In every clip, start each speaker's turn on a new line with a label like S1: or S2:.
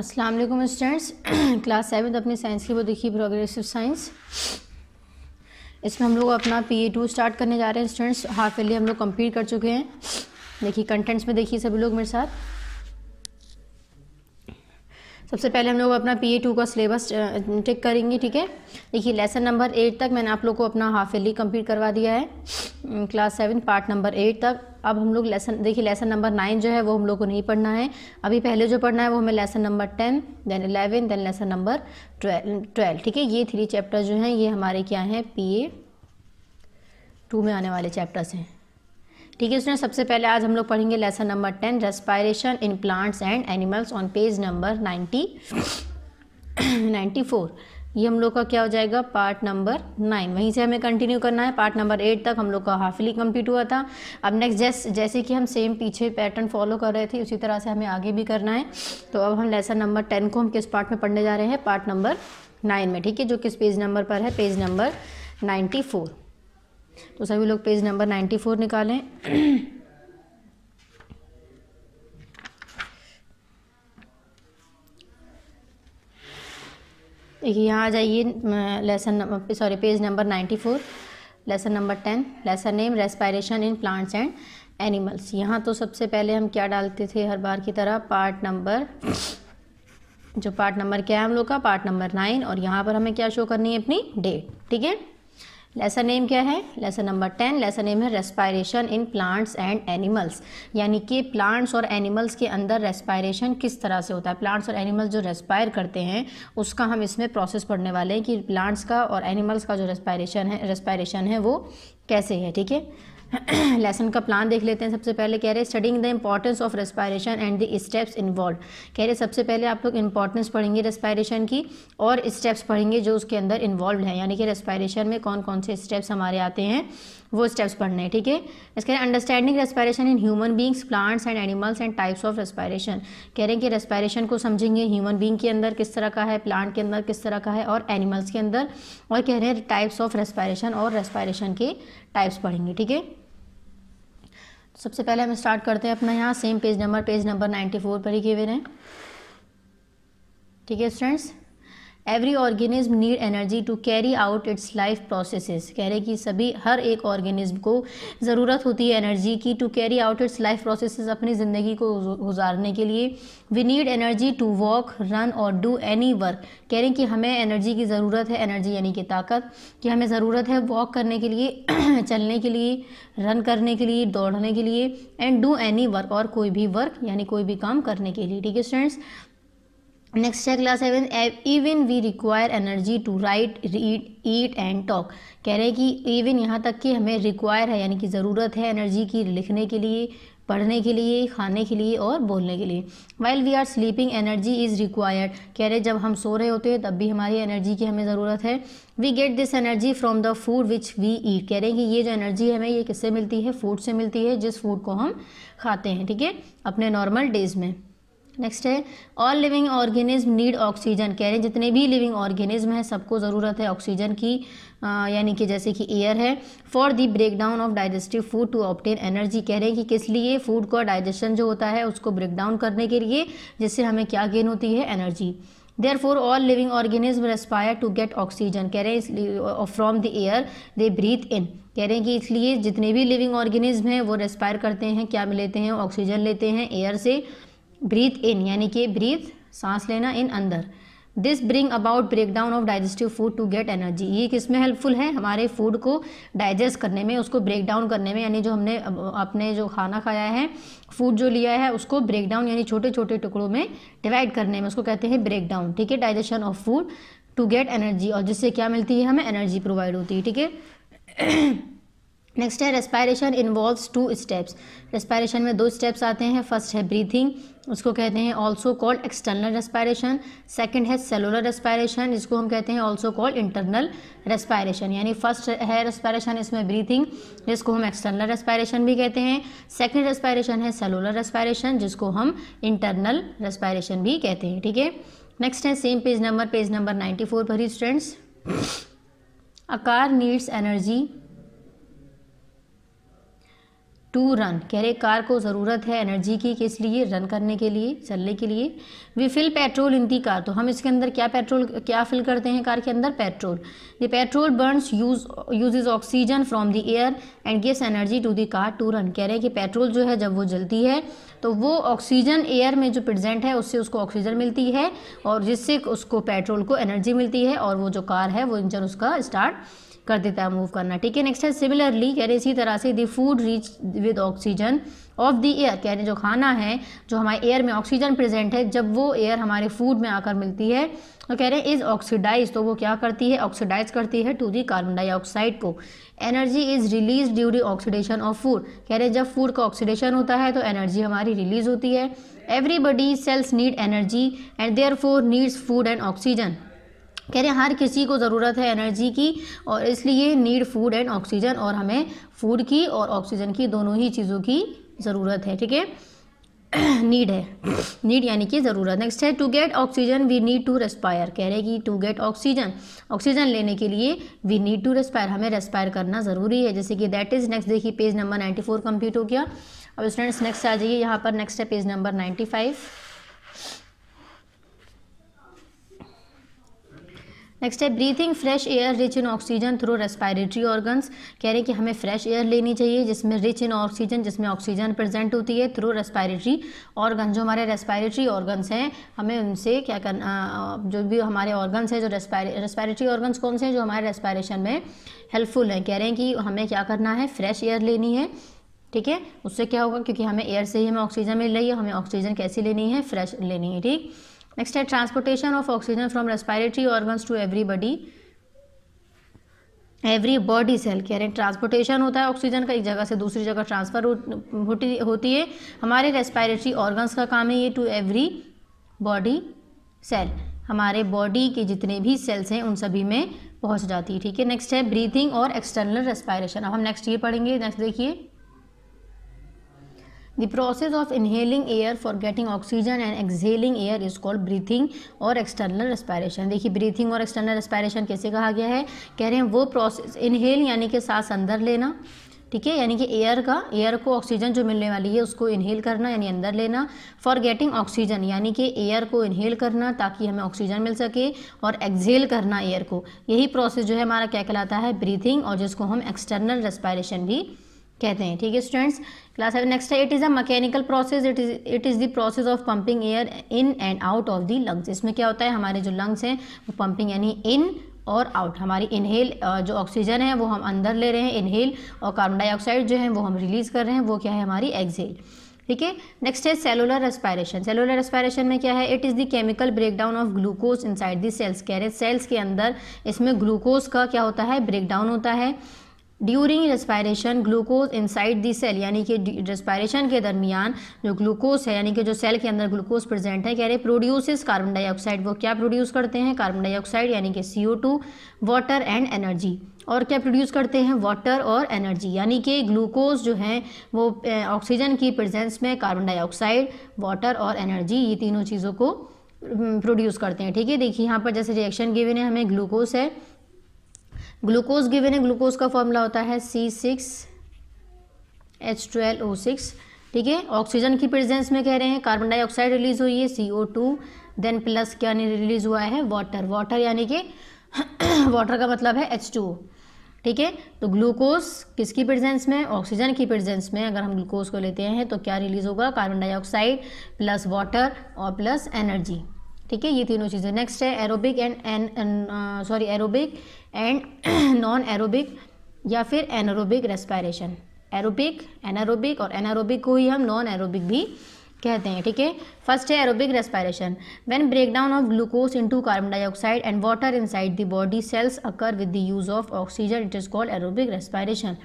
S1: अस्सलाम वालेकुम students. Class 7 अपनी साइंस की वो देखिए प्रोग्रेसिव साइंस। इसमें हम लोग अपना PA2 स्टार्ट करने जा रहे हैं स्टूडेंट्स। हाफ ईयरली हम लोग कंप्लीट कर चुके हैं। देखिए कंटेंट्स में देखिए सभी लोग मेरे साथ। सबसे पहले हम लोग अपना PA2 का सिलेबस टिक करेंगे, ठीक है। देखिए लेसन नंबर 8 तक मैंने आप लोग को अपना हाफ ईयरली कंप्लीट करवा दिया है, क्लास 7 पार्ट नंबर 8 तक। अब हम लोग लेसन नंबर 9 जो है वो हम लोग को नहीं पढ़ना है। अभी पहले जो पढ़ना है वो हमें lesson number 10, then 11, then lesson number 12, ठीक है। ये 3 चैप्टर जो हैं ये हमारे क्या हैं, PA2 में आने वाले चैप्टर्स हैं, ठीक है। उसने सबसे पहले आज हम लोग पढ़ेंगे lesson number 10, respiration in plants and animals, on page number 94। ये हम लोग का क्या हो जाएगा, पार्ट नंबर 9। वहीं से हमें कंटिन्यू करना है। पार्ट नंबर 8 तक हम लोग का हाफली कंप्लीट हुआ था। अब नेक्स्ट जैसे कि हम सेम पीछे पैटर्न फॉलो कर रहे थे उसी तरह से हमें आगे भी करना है। तो अब हम लेसन नंबर 10 को हम किस पार्ट में पढ़ने जा रहे हैं, पार्ट नंबर 9 में, ठीक है, जो किस पेज नंबर पर है, पेज नंबर 94। तो सभी लोग पेज नंबर 94 निकालें। देखिए यहाँ आ जाइए, page number 94, lesson number 10, lesson name respiration in plants and animals. यहाँ तो सबसे पहले हम क्या डालते थे हर बार की तरह, पार्ट नंबर क्या है हम लोग का, पार्ट नंबर 9, और यहाँ पर हमें क्या शो करनी है, अपनी डेट, ठीक है। लेसन नेम क्या है, लेसन नंबर 10, लेसन नेम है respiration in plants and animals, यानी कि प्लांट्स और एनिमल्स के अंदर रेस्पायरेशन किस तरह से होता है। प्लांट्स और एनिमल्स जो रेस्पायर करते हैं उसका हम इसमें प्रोसेस पढ़ने वाले हैं कि प्लांट्स का और एनिमल्स का जो रेस्पायरेशन है वो कैसे है, ठीक है। लेसन का प्लान देख लेते हैं। सबसे पहले कह रहे हैं studying the importance of respiration and the steps involve. कह रहे सबसे पहले आप लोग इंपॉर्टेंस पढ़ेंगे रेस्पायरेशन की और स्टेप्स पढ़ेंगे जो उसके अंदर इन्वॉल्व हैं, यानी कि रेस्पायरेशन में कौन कौन से स्टेप्स हमारे आते हैं वो स्टेप्स पढ़ने हैं, ठीक है। इसके understanding respiration in human beings, plants and animals and types of respiration. कह रहे हैं कि रेस्पायरेशन को समझेंगे ह्यूमन बींग के अंदर किस तरह का है, प्लांट के अंदर किस तरह का है और एनिमल्स के अंदर, और कह रहे हैं टाइप्स ऑफ रेस्पायरेशन और रेस्पायरेशन के टाइप्स पढ़ेंगे, ठीक है। सबसे पहले हम स्टार्ट करते हैं अपना यहाँ सेम पेज नंबर 94 पर ही किए हुए हैं, ठीक है students. Every organism need energy to carry out its life processes. कह रहे कि हर एक ऑर्गेनिज्म को ज़रूरत होती है एनर्जी की, to carry out its life processes, अपनी ज़िंदगी को गुजारने के लिए। We need energy to walk, run और डू एनी वर्क। कह रहे हैं कि हमें एनर्जी की ज़रूरत है, एनर्जी यानी कि ताकत, कि हमें ज़रूरत है वॉक करने के लिए, चलने के लिए, रन करने के लिए, दौड़ने के लिए, एंड डू एनी वर्क, और कोई भी वर्क यानी कोई भी काम करने के लिए, ठीक है स्टूडेंट्स। नेक्स्ट है class 7, even we require energy to write, read, eat and talk. कह रहे हैं कि इवन यहाँ तक कि हमें रिक्वायर है यानी कि ज़रूरत है एनर्जी की लिखने के लिए, पढ़ने के लिए, खाने के लिए और बोलने के लिए। While we are sleeping energy is required. कह रहे जब हम सो रहे होते हैं तब भी हमारी एनर्जी की हमें ज़रूरत है। We get this energy from the food which we eat. कह रहे हैं कि ये जो एनर्जी हमें ये किससे मिलती है, फूड से मिलती है, जिस फूड को हम खाते हैं, ठीक है, अपने नॉर्मल डेज में। नेक्स्ट है all living organism need oxygen. कह रहे हैं जितने भी लिविंग ऑर्गेनिज्म हैं सबको ज़रूरत है ऑक्सीजन की, यानी कि जैसे कि एयर है। For the break down of digestive food to obtain energy. कह रहे हैं कि किस लिए, फूड का डाइजेशन जो होता है उसको ब्रेक डाउन करने के लिए, जिससे हमें क्या गेन होती है, energy. Therefore all living organisms respire to get oxygen। कह रहे हैं इसलिए from the air they breathe in. कह रहे हैं कि इसलिए जितने भी लिविंग ऑर्गेनिज्म हैं वो रेस्पायर करते हैं, क्या लेते हैं, ऑक्सीजन लेते हैं एयर से। ब्रीथ इन यानी कि ब्रीथ सांस लेना, इन अंदर। This bring about break down of digestive food to get energy. ये किस में हेल्पफुल है, हमारे फूड को डाइजेस्ट करने में, उसको ब्रेक डाउन करने में, यानी जो हमने अपने जो खाना खाया है, फूड जो लिया है उसको ब्रेक डाउन यानी छोटे छोटे टुकड़ों में डिवाइड करने में, उसको कहते हैं ब्रेक डाउन, ठीक है। Digestion of food to get energy, और जिससे क्या मिलती है, हमें एनर्जी प्रोवाइड होती है, ठीक है। नेक्स्ट है रेस्पायरेशन इन्वॉल्व्स 2 स्टेप्स। रेस्पायरेशन में 2 स्टेप्स आते हैं। फर्स्ट है ब्रीथिंग, उसको कहते हैं also called external respiration. Second है सेलुलर रेस्पायरेशन, जिसको हम कहते हैं ऑल्सो कॉल्ड इंटरनल रेस्पायरेशन। यानी फर्स्ट है रेस्पायरेशन इसमें ब्रीथिंग, जिसको हम एक्सटर्नल रेस्पायरेशन भी कहते हैं। सेकंड रेस्पायरेशन है सेलुलर रेस्पायरेशन, जिसको हम इंटरनल रेस्पायरेशन भी कहते हैं, ठीक है। नेक्स्ट है सेम पेज नंबर 94 पर ही students. A car needs energy to run, कह रहे कार को ज़रूरत है एनर्जी की, किस लिए, रन करने के लिए, चलने के लिए। We fill petrol in the car, तो हम इसके अंदर क्या फिल करते हैं कार के अंदर, petrol. The petrol burns uses oxygen from the air and gives energy to the car to run, कह रहे हैं कि पेट्रोल जो है जब वो जलती है तो वो ऑक्सीजन एयर में जो प्रेजेंट है उससे उसको ऑक्सीजन मिलती है और जिससे उसको पेट्रोल को एनर्जी मिलती है और वो जो कार है वो इंजन उसका स्टार्ट कर देता है मूव करना, ठीक है। नेक्स्ट है सिमिलरली, कह रहे इसी तरह से the food reach with oxygen of the air, कह रहे जो खाना है जो हमारे एयर में ऑक्सीजन प्रेजेंट है जब वो एयर हमारे फूड में आकर मिलती है तो कह रहे हैं इज ऑक्सीडाइज, तो वो क्या करती है, ऑक्सीडाइज करती है टू दी कार्बन डाइऑक्साइड को। Energy is release during oxidation of food, कह रहे जब फूड का ऑक्सीडेशन होता है तो एनर्जी हमारी रिलीज होती है। Everybody cells need energy and therefore needs food and oxygen, कह रहे हैं हर किसी को ज़रूरत है एनर्जी की और इसलिए नीड फूड एंड ऑक्सीजन, और हमें फूड की और ऑक्सीजन की दोनों ही चीज़ों की ज़रूरत है, ठीक है। नीड है, नीड यानी कि ज़रूरत। नेक्स्ट है to get oxygen we need to respire, कह रहे हैं कि टू गेट ऑक्सीजन, ऑक्सीजन लेने के लिए वी नीड टू रेस्पायर, हमें रेस्पायर करना ज़रूरी है, जैसे कि दैट इज़। नेक्स्ट देखिए पेज नंबर 94 कंप्लीट हो गया। अब स्टूडेंट्स नेक्स्ट आ जाइए यहाँ पर, नेक्स्ट है पेज नंबर 95। नेक्स्ट है breathing fresh air rich in oxygen through respiratory organs, कह रहे हैं कि हमें फ्रेश एयर लेनी चाहिए जिसमें रिच इन ऑक्सीजन, जिसमें ऑक्सीजन प्रेजेंट होती है, थ्रू रेस्पायरेटरी ऑर्गन, जो हमारे रेस्पायरेटरी ऑर्गन्स हैं हमें उनसे क्या करना, जो भी हमारे ऑर्गन्स हैं जो रेस्पायरेटरी ऑर्गन्स कौन से हैं जो हमारे रेस्पायरेशन में हेल्पफुल हैं, कह रहे हैं कि हमें क्या करना है, फ्रेश एयर लेनी है, ठीक है। उससे क्या होगा, क्योंकि हमें एयर से ही हमें ऑक्सीजन मिल रही है, हमें ऑक्सीजन कैसी लेनी है, फ्रेश लेनी है, ठीक। नेक्स्ट है transportation of oxygen from respiratory organs to every body cell, कह रहे हैं ट्रांसपोर्टेशन होता है ऑक्सीजन का एक जगह से दूसरी जगह ट्रांसफर होती है, हमारे रेस्पायरेटरी ऑर्गन्स का काम है ये टू एवरी बॉडी सेल, हमारे बॉडी के जितने भी सेल्स हैं उन सभी में पहुंच जाती है, ठीक है। नेक्स्ट है ब्रीथिंग और एक्सटर्नल रेस्पायरेशन, अब हम नेक्स्ट ये पढ़ेंगे। नेक्स्ट देखिए The process of inhaling air for getting oxygen and exhaling air is called breathing और external respiration। देखिए breathing और external respiration कैसे कहा गया है, कह रहे हैं वो प्रोसेस, inhale यानी कि सांस अंदर लेना, ठीक है, यानी कि एयर को ऑक्सीजन जो मिलने वाली है उसको इनहेल करना यानी अंदर लेना। फॉर गेटिंग ऑक्सीजन यानी कि एयर को इनहेल करना ताकि हमें ऑक्सीजन मिल सके, और एक्सहेल करना एयर को, यही प्रोसेस जो है हमारा क्या कहलाता है, ब्रीथिंग, और जिसको हम एक्सटर्नल रेस्पायरेशन भी कहते हैं, ठीक है स्टूडेंट्स। क्लास 7 नेक्स्ट है it is a mechanical process, it is the process of pumping air in and out of the lungs. इसमें क्या होता है, हमारे जो लंग्स हैं वो पंपिंग यानी इन और आउट, हमारी इनहेल जो ऑक्सीजन है वो हम अंदर ले रहे हैं इनहेल, और कार्बन डाइऑक्साइड जो है वो हम रिलीज़ कर रहे हैं, वो क्या है हमारी एक्सहेल, ठीक है। नेक्स्ट है सेलुलर रेस्पायरेशन। सेलुलर रेस्पायरेशन में क्या है, it is the chemical breakdown of glucose inside the cells, कह रहे हैं सेल्स के अंदर इसमें ग्लूकोज का क्या होता है, ब्रेकडाउन होता है। During respiration glucose inside the cell, यानी कि रेस्पायरेशन के दरमियान जो ग्लूकोज है यानी कि जो सेल के अंदर ग्लूकोज प्रेजेंट है, कह रहे प्रोड्यूसेस कार्बन डाइऑक्साइड, वो क्या प्रोड्यूस करते हैं, कार्बन डाइऑक्साइड यानी कि CO2, वाटर एंड एनर्जी, और क्या प्रोड्यूस करते हैं, वाटर और एनर्जी, यानी कि ग्लूकोज जो है वो ऑक्सीजन की प्रेजेंस में कार्बन डाइऑक्साइड, वाटर और एनर्जी, ये तीनों चीज़ों को प्रोड्यूस करते हैं, ठीक है। देखिए यहाँ पर जैसे रिएक्शन गिवन है, हमें ग्लूकोज है, ग्लूकोज गिवन है, ग्लूकोज का फॉर्मूला होता है C6H12O6, ठीक है। ऑक्सीजन की प्रेजेंस में कह रहे हैं कार्बन डाइऑक्साइड रिलीज हुई है CO2, देन प्लस क्या नहीं रिलीज हुआ है, वाटर यानी कि वाटर का मतलब है H2O, ठीक है। तो ग्लूकोज किसकी प्रेजेंस में, ऑक्सीजन की प्रेजेंस में अगर हम ग्लूकोज को लेते हैं तो क्या रिलीज होगा, कार्बन डाइऑक्साइड प्लस वाटर और प्लस एनर्जी, ठीक है, ये तीनों चीज़ें। नेक्स्ट है aerobic aerobic and non aerobic या फिर एनारोबिक रेस्पायरेशन। एरोबिक, एनारोबिक और एनारोबिक को ही हम नॉन एरोबिक भी कहते हैं, ठीक है। फर्स्ट है aerobic respiration, when breakdown of glucose into carbon dioxide and water inside the body cells occur with the use of oxygen, it is called aerobic respiration.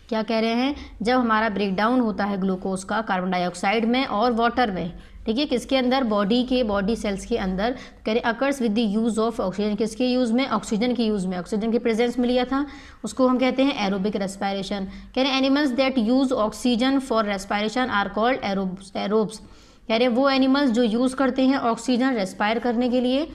S1: क्या कह रहे हैं, जब हमारा ब्रेकडाउन होता है ग्लूकोज का कार्बन डाइऑक्साइड में और वाटर में, ठीक है, किसके अंदर, बॉडी सेल्स के अंदर, कह रहे occurs with the use of oxygen, किसके यूज़ में, ऑक्सीजन के यूज़ में, ऑक्सीजन की प्रेजेंस में लिया था, उसको हम कहते हैं एरोबिक रेस्पायरेशन। कह रहे animals that use oxygen for respiration are called aerobes, कह रहे वो एनिमल्स जो यूज़ करते हैं ऑक्सीजन रेस्पायर करने के लिए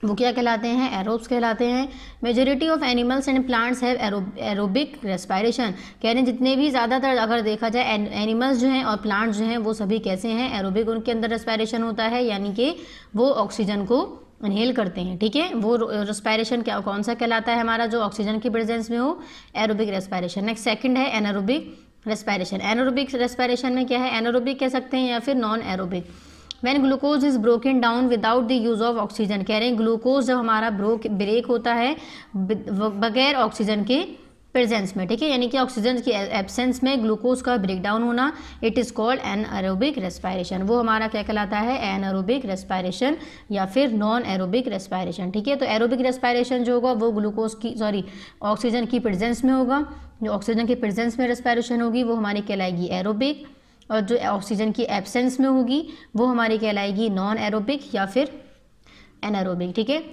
S1: वो क्या कहलाते हैं, एरोब्स कहलाते हैं। Majority of animals and plants have aerobic respiration, कह रहे हैं जितने भी ज़्यादातर अगर देखा जाए एनिमल्स जो हैं और प्लांट्स जो हैं वो सभी कैसे हैं, एरोबिक उनके अंदर रेस्पायरेशन होता है, यानी कि वो ऑक्सीजन को इनहेल करते हैं, ठीक है। वो रेस्पायरेशन क्या कौन सा कहलाता है हमारा, जो ऑक्सीजन की प्रेजेंस में हो, एरोबिक रेस्पायरेशन। नेक्स्ट सेकंड है एनारोबिक रेस्पायरेशन। एनारोबिक रेस्पायरेशन में क्या है, एनारोबिक कह सकते हैं या फिर non aerobic. When glucose is broken down without the use of oxygen, कह रहे हैं ग्लूकोज जब हमारा ब्रेक होता है बगैर ऑक्सीजन के प्रेजेंस में, ठीक है, यानी कि ऑक्सीजन की एब्सेंस में ग्लूकोज का ब्रेक डाउन होना, it is called anaerobic respiration. वो हमारा क्या कहलाता है, एनारोबिक रेस्पायरेशन या फिर नॉन एरोबिक रेस्पायरेशन, ठीक है। तो एरोबिक रेस्पायरेशन जो होगा वो ग्लूकोज की ऑक्सीजन की प्रेजेंस में होगा, जो ऑक्सीजन की प्रेजेंस में रेस्पायरेशन होगी वो हमारी कहलाएगी एरोबिक, और जो ऑक्सीजन की एब्सेंस में होगी वो हमारी कहलाएगी नॉन एरोबिक या फिर एनारोबिक, ठीक है।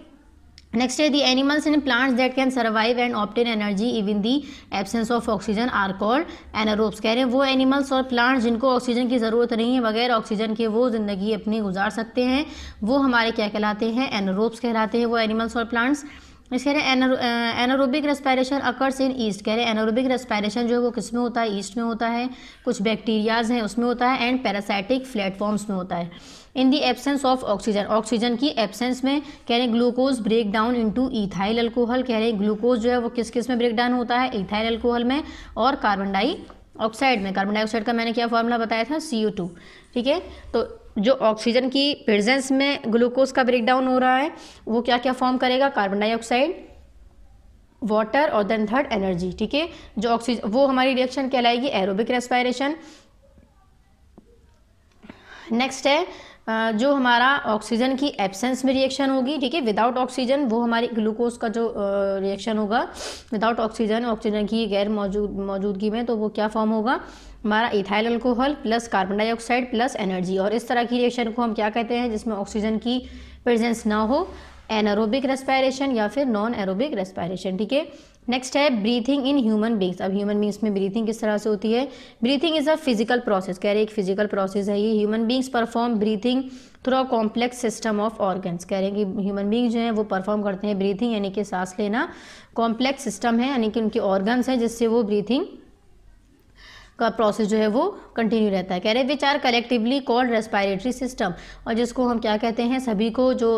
S1: नेक्स्ट है the animals and plants that can survive and obtain energy even the absence of oxygen are called anaerobes, कह रहे हैं वो एनिमल्स और प्लांट्स जिनको ऑक्सीजन की ज़रूरत नहीं है, बगैर ऑक्सीजन के वो ज़िंदगी अपनी गुजार सकते हैं, वो हमारे क्या कहलाते हैं, एनारोब्स कहलाते हैं वो एनिमल्स और प्लांट्स। कह रहे हैं anaerobic respiration occurs in east, कह रहे हैं एनारोबिक रेस्पायरेशन जो है वो किस में होता है, ईस्ट में होता है, कुछ बैक्टीरियाज हैं उसमें होता है, एंड पैरासाइटिक प्लेटफॉर्म्स में होता है। In the absence of oxygen, oxygen की एब्सेंस में कह रहे हैं glucose break down into ethyl alcohol, कह रहे हैं ग्लूकोज जो है वो किस किस में ब्रेक डाउन होता है, इथाइल अल्कोहल में और कार्बन डाइऑक्साइड में। कार्बन डाइऑक्साइड का मैंने क्या फॉर्मूला बताया था, CO2, ठीक है। तो जो ऑक्सीजन की प्रेजेंस में ग्लूकोज का ब्रेक डाउन हो रहा है वो क्या क्या फॉर्म करेगा, कार्बन डाइऑक्साइड, वाटर और देन थर्ड एनर्जी, ठीक है। जो ऑक्सीजन वो हमारी रिएक्शन कहलाएगी एरोबिक रेस्पायरेशन। नेक्स्ट है जो हमारा ऑक्सीजन की एब्सेंस में रिएक्शन होगी, ठीक है, विदाउट ऑक्सीजन, वो हमारी ग्लूकोज का जो रिएक्शन होगा विदाउट ऑक्सीजन की गैर मौजूदगी में, तो वो क्या फॉर्म होगा हमारा ethyl alcohol plus carbon dioxide plus energy. और इस तरह की रिएक्शन को हम क्या कहते हैं, जिसमें ऑक्सीजन की प्रेजेंस ना हो, एनारोबिक रेस्पायरेशन या फिर नॉन एरोबिक रेस्पायरेशन, ठीक है। नेक्स्ट है ब्रीथिंग इन ह्यूमन बींग्स। अब ह्यूमन बींग्स में ब्रीथिंग किस तरह से होती है, breathing is a physical process, कह रहे हैं एक फिजिकल प्रोसेस है ये। Human beings perform breathing through a complex system of organs, कह रहे हैं कि ह्यूमन बींग्स जो हैं वो परफॉर्म करते हैं ब्रीथिंग, यानी कि सांस लेना, कॉम्प्लेक्स सिस्टम है, यानी कि उनके ऑर्गन्स हैं जिससे वो ब्रीथिंग का प्रोसेस जो है वो कंटिन्यू रहता है। कह रहे which are collectively called respiratory system, और जिसको हम क्या कहते हैं, सभी को जो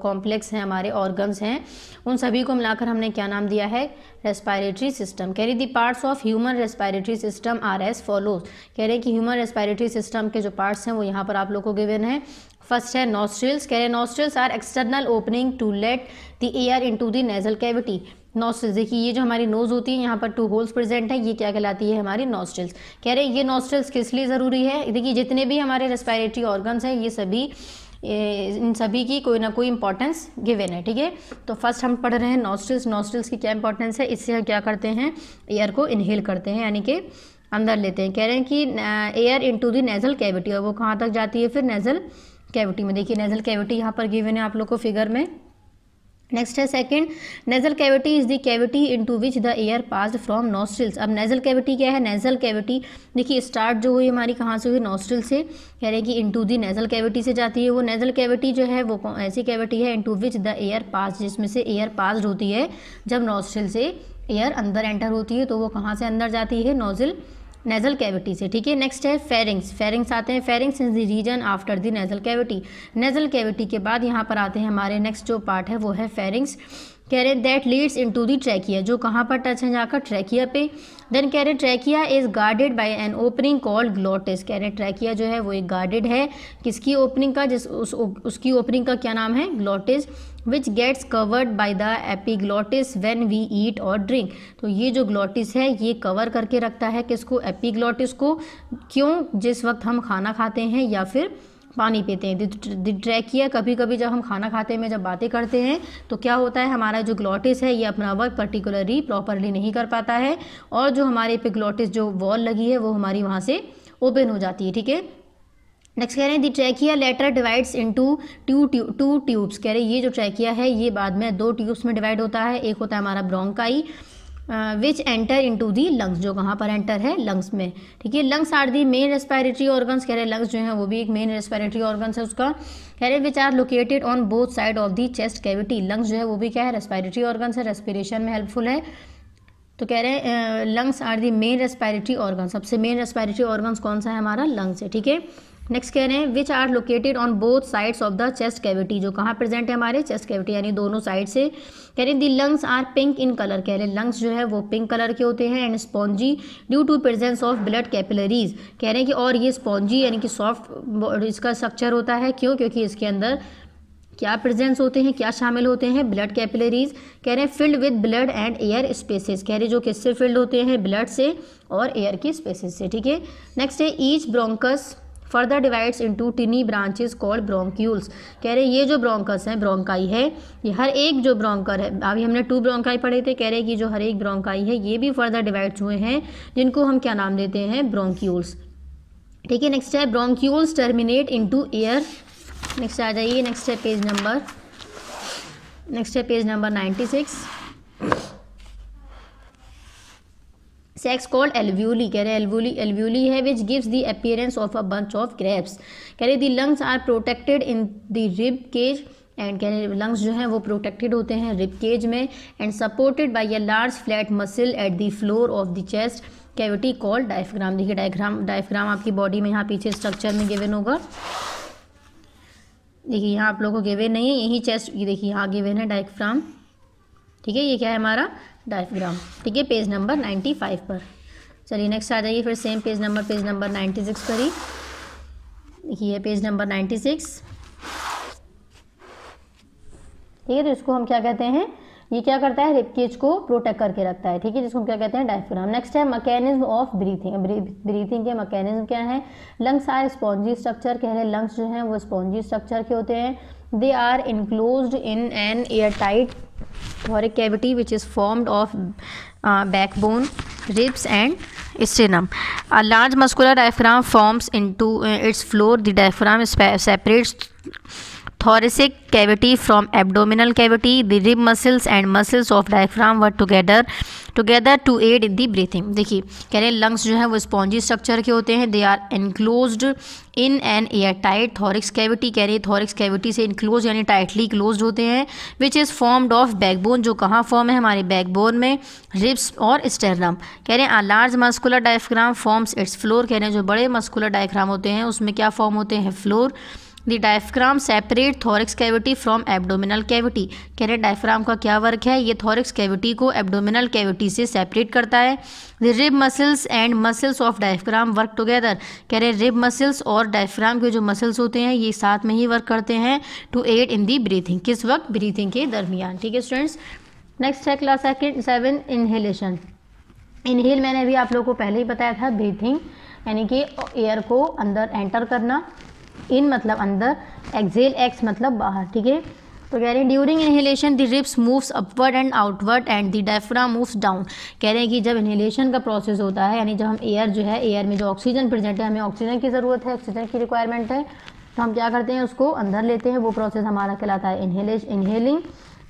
S1: कॉम्प्लेक्स हैं हमारे ऑर्गन्स हैं उन सभी को मिलाकर हमने क्या नाम दिया है, रेस्पायरेटरी सिस्टम। कह रही the parts of human respiratory system are as follows, कह रहे हैं कि ह्यूमन रेस्पायरेटरी सिस्टम के जो पार्ट्स हैं वो यहाँ पर आप लोग को गिवन है। फर्स्ट है नॉस्ट्रिल्स, कह रहे हैं nostrils are external opening to let the air into the nasal cavity. Nostrils, देखिए ये जो हमारी नोज होती है यहाँ पर 2 होल्स प्रेजेंट है, ये क्या कहलाती है हमारी नॉस्ट्रिल्स। कह रहे हैं ये नॉस्ट्रिल्स किस लिए ज़रूरी है, देखिए जितने भी हमारे रेस्पायरेटरी ऑर्गन्स हैं ये सभी इन सभी की कोई ना कोई इंपॉर्टेंस गिवन है, ठीक है। तो फर्स्ट हम पढ़ रहे हैं नॉस्ट्रिल्स। नॉस्ट्रिल्स की क्या इंपॉर्टेंस है, इससे हम क्या करते हैं, एयर को इनहेल करते हैं, यानी कि अंदर लेते हैं। कह रहे हैं कि air into the nasal cavity, और वो कहाँ तक जाती है फिर, नेजल कैविटी में। देखिए नेजल कैविटी यहाँ पर गिवन है आप लोग को फिगर में। नेक्स्ट है second, nasal cavity is the cavity into which the air passed from nostrils. अब नेजल कैविटी क्या है, नेजल कैविटी देखिए स्टार्ट जो हुई हमारी कहाँ से हुई, नॉस्ट्रिल से, कह रहे हैं कि इनटू द नेजल कैविटी से जाती है। वो नेजल कैविटी जो है वो ऐसी कैविटी है into which the air pass, जिसमें से एयर पास्ड होती है। जब नॉस्ट्रिल से एयर अंदर एंटर होती है तो वो कहाँ से अंदर जाती है, नेजल कैविटी से, ठीक है। नेक्स्ट है फेरिंग्स। फेरिंग्स आते हैं, pharynx is the region after the nasal cavity. Nasal cavity के बाद यहाँ पर आते हैं हमारे नेक्स्ट जो पार्ट है वो है फेरिंग्स। कह रहे हैं that leads into the trachea, जो कहाँ पर टच है जाकर, ट्रैकिया पे। देन कह रहे हैं trachea is guarded by an opening called glottis. कह रहे हैं ट्रैकिया जो है वो एक गार्डेड है, किसकी ओपनिंग का, उसकी ओपनिंग का क्या नाम है, glottis, which gets covered by the epiglottis when we eat और ड्रिंक। तो ये जो ग्लोटिस है ये कवर करके रखता है किसको, एपिग्लोटिस को, क्यों, जिस वक्त हम खाना खाते हैं या फिर पानी पीते हैं। द ट्रैकिया, कभी कभी जब हम खाना खाते में जब बातें करते हैं तो क्या होता है, हमारा जो ग्लोटिस है ये अपना वर्क पर्टिकुलरली प्रॉपरली नहीं कर पाता है, और जो हमारे एपिग्लोटिस जो वॉल लगी है वो हमारी वहाँ से ओपन हो जाती है, ठीक है। नेक्स्ट कह रहे हैं the trachea later divides into two tubes. कह रहे हैं ये जो ट्रैकिया है ये बाद में 2 ट्यूब्स में डिवाइड होता है। एक होता है हमारा bronchi, which enter into the lungs, जो कहाँ पर एंटर है, लंग्स में, ठीक है। Lungs are the main respiratory organs, कह रहे लंग्स जो है वो भी एक मेन रेस्पिरेटरी ऑर्गन्स है उसका। कह रहे which are located on both side of the chest cavity, lungs जो है वो भी क्या है, रेस्पिरेटरी ऑर्गन्स है, रेस्पिरेशन में हेल्पफुल है। तो कह रहे हैं lungs are the main respiratory organ, सबसे मेन रेस्पिरेटरी ऑर्गन्स कौन सा है, हमारा लंग्स है, ठीक है। नेक्स्ट कह रहे हैं which are located on both sides of the chest cavity, जो कहाँ प्रेजेंट है, हमारे चेस्ट कैविटी यानी दोनों साइड से। कह रहे हैं the lungs are pink in colour, कह रहे हैं लंग्स जो है वो पिंक कलर के होते हैं, and spongy due to presence of blood capillaries, कह रहे हैं कि और ये स्पॉन्जी यानी कि सॉफ्ट इसका स्ट्रक्चर होता है, क्यों, क्योंकि इसके अंदर क्या प्रेजेंस होते हैं, क्या शामिल होते हैं, ब्लड कैपिलरीज, कह रहे हैं filled with blood and air spaces, कह रहे जो किससे फिल्ड होते हैं, ब्लड से और एयर की स्पेसेस से, ठीक है। नेक्स्ट है each bronchus further divides into टिनी branches called bronchioles, कह रहे ये जो ब्रोंकस हैं, ब्रोंकाई है, ये हर एक जो ब्रोंकर है, अभी हमने 2 ब्रोंकाई पढ़े थे, कह रहे कि जो हर एक ब्रोंकाई है ये भी फर्दर डिवाइड्स हुए हैं, जिनको हम क्या नाम देते हैं, ब्रोंक्यूल्स, ठीक है। नेक्स्ट है bronchioles terminate into air, next आ जाइए, नेक्स्ट है page number 96, sacs called alveoli, कह रहे एल्व्यूली है which gives the appearance of a bunch of grapes, कह रहे the lungs are protected in the rib cage, and कह रहे लंग्स जो हैं वो प्रोटेक्टेड होते हैं रिब केज में, and supported by a large flat muscle at the floor of the chest cavity called diaphragm, देखिए डायफ्राम आपकी बॉडी में यहाँ पीछे स्ट्रक्चर में गिवन होगा, देखिए यहाँ आप लोगों को गिवन नहीं है, यही चेस्ट, ये देखिए यहाँ गिवन है डायफ्राम, ठीक है, ये क्या है हमारा डायफ्राम, ठीक है, पेज नंबर 95 पर। चलिए नेक्स्ट आ जाइए फिर सेम पेज नंबर 96 पर ही, देखिए पेज नंबर 96, ठीक है। तो इसको हम क्या कहते हैं, ये क्या करता है, रिब केज को प्रोटेक्ट करके रखता है, ठीक है, जिसको हम क्या कहते हैं, डायफ्राम। नेक्स्ट है मैकेनिज्म ऑफ ब्रीथिंग, ब्रीथिंग के मैकेनिज्म क्या है, लंग्स आर स्पॉन्जी स्ट्रक्चर, कह रहे हैं लंग्स जो हैं वो स्पॉन्जी स्ट्रक्चर के होते हैं, they are enclosed in an air tight thoracic cavity which is formed of backbone, ribs and sternum. A large muscular diaphragm forms into its floor. The diaphragm separates thoracic cavity from abdominal cavity. The rib muscles and muscles of diaphragm work together to aid in the breathing. देखिए कह रहे हैं lungs जो है वो spongy structure के होते हैं, they are enclosed in an air tight thorax cavity, कह रहे हैं थॉरिक्स कैविटी से इनक्लोज यानी टाइटली क्लोज्ड होते हैं, which is formed of backbone, जो कहाँ फॉर्म है, हमारे बैकबोन में, रिब्स और स्टेरनम, कह रहे हैं a large muscular diaphragm forms its floor, कह रहे हैं जो बड़े मस्कुलर डायफ्राम होते हैं उसमें क्या फॉर्म होते हैं, floor. The diaphragm separate thorax cavity from abdominal cavity, कह रहे डायफ्राम का क्या वर्क है, ये थॉरिक्स कैविटी को एब्डोमिनल कैविटी से सेपरेट करता है। The rib muscles and muscles of diaphragm work together, कह रहे रिब मसल्स और डायफ्राम के जो मसल्स होते हैं ये साथ में ही वर्क करते हैं to aid in the breathing, किस वक्त, ब्रीथिंग के दरमियान, ठीक है स्टूडेंट्स। नेक्स्ट है क्लास 7 इनहेलेशन। इनहेल मैंने अभी आप लोगों को पहले ही बताया था, ब्रीथिंग यानी कि एयर को अंदर एंटर करना, इन मतलब अंदर, एक्सेल एक्स मतलब बाहर, ठीक है। तो कह रहे हैं during inhalation the ribs moves upward and outward and the diaphragm moves down, कह रहे हैं कि जब इनहेलेशन का प्रोसेस होता है यानी जब हम एयर जो है, एयर में जो ऑक्सीजन प्रेजेंट है, हमें ऑक्सीजन की ज़रूरत है, ऑक्सीजन की रिक्वायरमेंट है, तो हम क्या करते हैं उसको अंदर लेते हैं, वो प्रोसेस हमारा कहलाता है इनहेलिंग।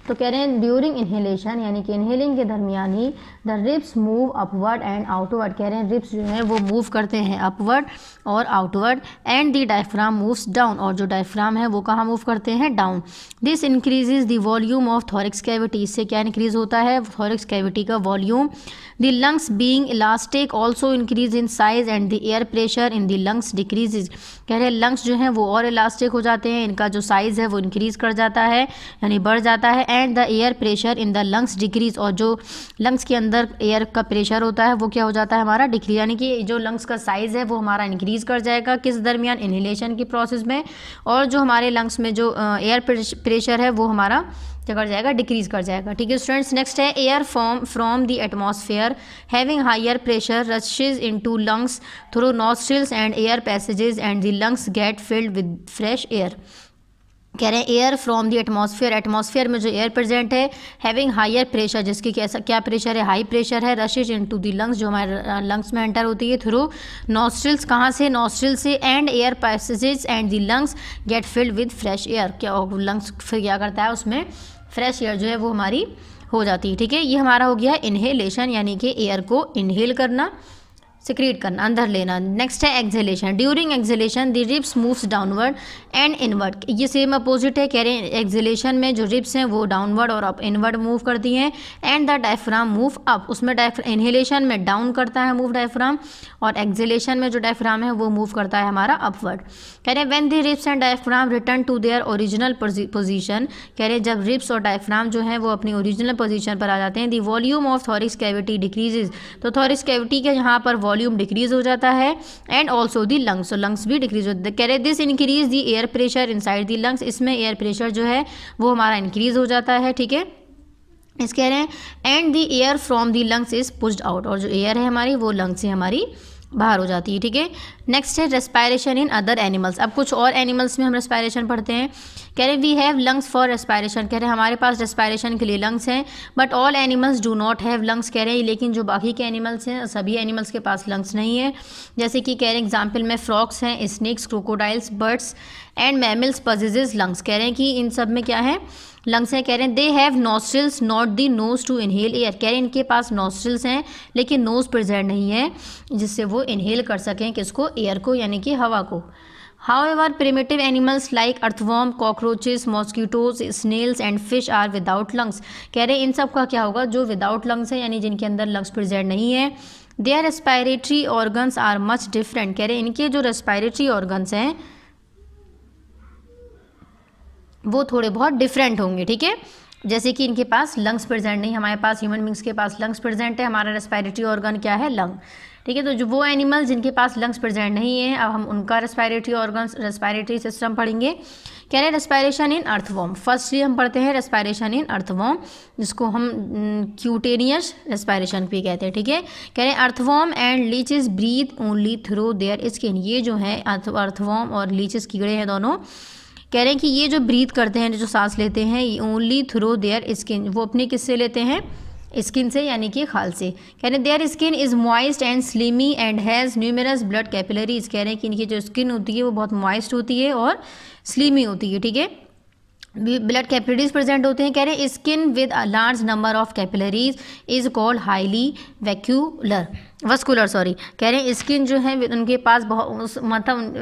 S1: तो कह रहे हैं ड्यूरिंग इनहेलेशन यानी कि इनहेलिंग के दरमियान ही the ribs move upward and outward, कह रहे हैं रिब्स जो है वो मूव करते हैं अपवर्ड और outward, and the diaphragm moves down, और जो डायफ्राम है वो कहाँ मूव करते हैं, down. This increases the volume of thorax cavity, इससे क्या इंक्रीज होता है, थॉरिक्स कैविटी का volume. The lungs being elastic also increase in size and the air pressure in the lungs decreases, कह रहे हैं लंग्स जो हैं वो और इलास्टिक हो जाते हैं, इनका जो साइज़ है वो इंक्रीज़ कर जाता है यानी बढ़ जाता है, and the air pressure in the lungs decrease, और जो लंग्स के अंदर एयर का प्रेशर होता है वो क्या हो जाता है, हमारा डिक्रीज, यानी कि जो लंग्स का साइज़ है वो हमारा इंक्रीज़ कर जाएगा, किस दरमियान, इनहेलेशन की प्रोसेस में, और जो हमारे लंग्स में जो एयर प्रेशर है वो हमारा क्या कर जाएगा, डिक्रीज कर जाएगा, ठीक है स्टूडेंट्स। नेक्स्ट है air from the atmosphere having higher pressure rushes into lungs through nostrils and air passages and the lungs get filled with fresh air, कह रहे हैं air from the atmosphere, atmosphere में जो एयर प्रेजेंट है, having higher pressure, जिसकी कैसा क्या pressure है, हाई प्रेशर है, रशेज इनटू द लंग्स, जो हमारे लंग्स में एंटर होती है थ्रू नॉस्ट्रिल्स, कहाँ से, नॉस्ट्रिल से, and air passages and the lungs get filled with fresh air, क्या लंग्स फिर क्या करता है, उसमें फ्रेश एयर जो है वो हमारी हो जाती है। ठीक है, ये हमारा हो गया इनहेलेशन, यानी कि एयर को इनहेल करना, सिक्रीट करना, अंदर लेना। नेक्स्ट है exhalation, during exhalation the ribs moves downward and inward, ये सेम अपोजिट है, कह रहे हैं एक्सहेलेशन में जो रिब्स हैं वो डाउनवर्ड और अप इनवर्ड मूव करती हैं, and the diaphragm move up, उसमें इनहेलेशन में डाउन करता है मूव डायफ्राम, और एक्सहेलेशन में जो डायफ्राम है वो मूव करता है हमारा अपवर्ड। कह रहे हैं when the ribs and diaphragm return to their original position, कह रहे हैं जब रिब्स और डायफ्राम जो है वो अपनी ओरिजिनल पोजीशन पर आ जाते हैं, the volume of thorax cavity decreases, तो थॉरिक्स कैविटी के यहाँ पर वॉल्यूम डिक्रीज हो जाता है, एंड ऑल्सो दी लंग्स, तो लंग्स भी डिक्रीज होते हैं। कह रहे this increase the air pressure inside the lungs, इसमें एयर प्रेशर जो है वो हमारा इंक्रीज हो जाता है। ठीक है, इस कह रहे हैं and the air from the lungs is pushed out, और जो एयर है हमारी वो लंग्स से हमारी बाहर हो जाती है। ठीक है, नेक्स्ट है रेस्पायरेशन इन अदर एनिमल्स, अब कुछ और एनिमल्स में हम रेस्पायरेशन पढ़ते हैं। कह रहे we have lungs for respiration, कह रहे हमारे पास रेस्पायरेशन के लिए लंग्स हैं, but all animals do not have lungs, कह रहे हैं लेकिन जो बाकी के एनिमल्स हैं सभी एनिमल्स के पास लंग्स नहीं है। जैसे कि कह रहे हैं एग्जाम्पल में फ्रॉक्स हैं, snakes, crocodiles, birds and mammals possess lungs, कह रहे हैं कि इन सब में क्या है, लंग्स हैं। कह रहे हैं they have nostrils not the nose to inhale air, कह रहे हैं इनके पास नॉस्ट्रिल्स हैं लेकिन नोज प्रेजेंट नहीं है जिससे वो इनहेल कर सकें किसको, एयर को, यानी कि हवा को। However, primitive animals like earthworm, cockroaches, mosquitoes, snails and fish are without lungs, कह रहे हैं इन सब का क्या होगा, जो विदाउट लंग्स है यानी जिनके अंदर लंग्स प्रेजेंट नहीं है। Their respiratory organs are much different, कह रहे हैं इनके जो रेस्पायरेटरी ऑर्गन्स हैं वो थोड़े बहुत डिफरेंट होंगे। ठीक है, जैसे कि इनके पास लंग्स प्रेजेंट नहीं, हमारे पास ह्यूमन बींग्स के पास लंग्स प्रेजेंट है, हमारा रेस्पायरेटरी ऑर्गन क्या है, लंग। ठीक है, तो जो वो एनिमल जिनके पास लंग्स प्रेजेंट नहीं है, अब हम उनका रेस्पायरेटरी ऑर्गन्स, रेस्पायरेटरी सिस्टम पढ़ेंगे। कह रहे हैं रेस्पायरेशन इन अर्थवॉर्म, फर्स्टली हम पढ़ते हैं रेस्पायरेशन इन अर्थवॉर्म, जिसको हम क्यूटेनियस रेस्पायरेशन भी कहते हैं। ठीक है, कह रहे हैं earthworm and leeches breathe only through their skin, ये जो है अर्थवॉर्म और लीचेस कीड़े हैं दोनों, कह रहे हैं कि ये जो ब्रीथ करते हैं, जो सांस लेते हैं, ये ओनली थ्रू देयर स्किन, वो अपने किससे लेते हैं, स्किन से, यानी कि खाल से। कह रहे हैं their skin is moist and slimy and has numerous blood capillaries, कह रहे हैं कि इनकी जो स्किन होती है वो बहुत मॉइस्ट होती है और स्लिमी होती है। ठीक है, ब्लड कैपिलरीज प्रेजेंट होते हैं। कह रहे हैं skin with a large number of capillaries is called highly vascular, कह रहे हैं स्किन जो है उनके पास बहुत, मतलब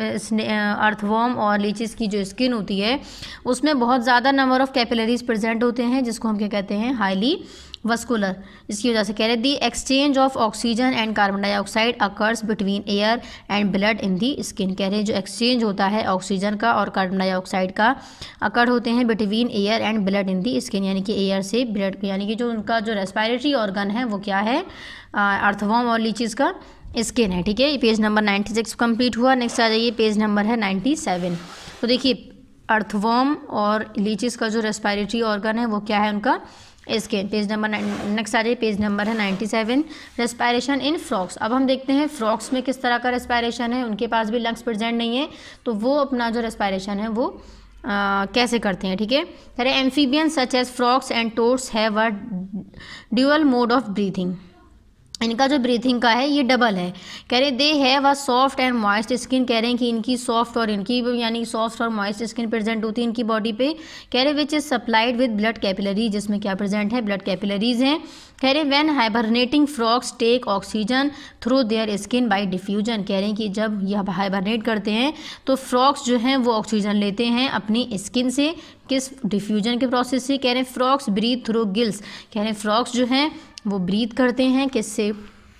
S1: अर्थवॉर्म और लीचेस की जो स्किन होती है उसमें बहुत ज़्यादा नंबर ऑफ कैपिलरीज प्रेजेंट होते हैं, जिसको हम क्या कहते हैं, हाईली वस्कुलर। इसकी वजह से कह रहे हैं the exchange of oxygen and carbon dioxide occurs between air and blood in the skin, कह रहे हैं जो एक्सचेंज होता है ऑक्सीजन का और कार्बन डाइऑक्साइड का अकर होते हैं between air and blood in the skin, यानी कि एयर से ब्लड, यानी कि जो उनका जो रेस्पायरेटरी ऑर्गन है वो क्या है, अर्थवॉर्म और लीचीज का स्किन है। ठीक है, ये पेज नंबर 96 कंप्लीट हुआ। नेक्स्ट आ जाइए, पेज नंबर है 97। तो देखिए अर्थवॉर्म और लीचीज का जो रेस्पायरेटरी ऑर्गन है वो क्या है, उनका स्किन। पेज नंबर नेक्स्ट आ जाइए, पेज नंबर है 97, रेस्पायरेशन इन फ्रॉक्स। अब हम देखते हैं फ्रॉक्स में किस तरह का रेस्पायरेशन है, उनके पास भी लंग्स प्रेजेंट नहीं है, तो वो अपना जो रेस्पायरेशन है वो कैसे करते हैं। ठीक है, कह रहे amphibian such as frogs and toads have a dual mode of breathing, इनका जो ब्रीथिंग का है ये डबल है। कह रहे they have a soft and moist skin, कह रहे हैं कि इनकी सॉफ्ट और इनकी यानी सॉफ्ट और मॉइस्ट स्किन प्रेजेंट होती है इनकी बॉडी पे। कह रहे which is supplied with blood capillary, जिसमें क्या प्रेजेंट है, ब्लड कैपिलरीज हैं। कह रहे when hibernating frogs take oxygen through their skin by diffusion, कह रहे हैं कि जब यह हाइबरनेट करते हैं तो फ्रॉक्स जो हैं वो ऑक्सीजन लेते हैं अपनी स्किन से, किस, डिफ्यूजन के प्रोसेस से। कह रहे हैं फ्रॉक्स ब्रीथ थ्रू गिल्स, कह रहे हैं फ्रॉक्स जो हैं वो ब्रीथ करते हैं किससे,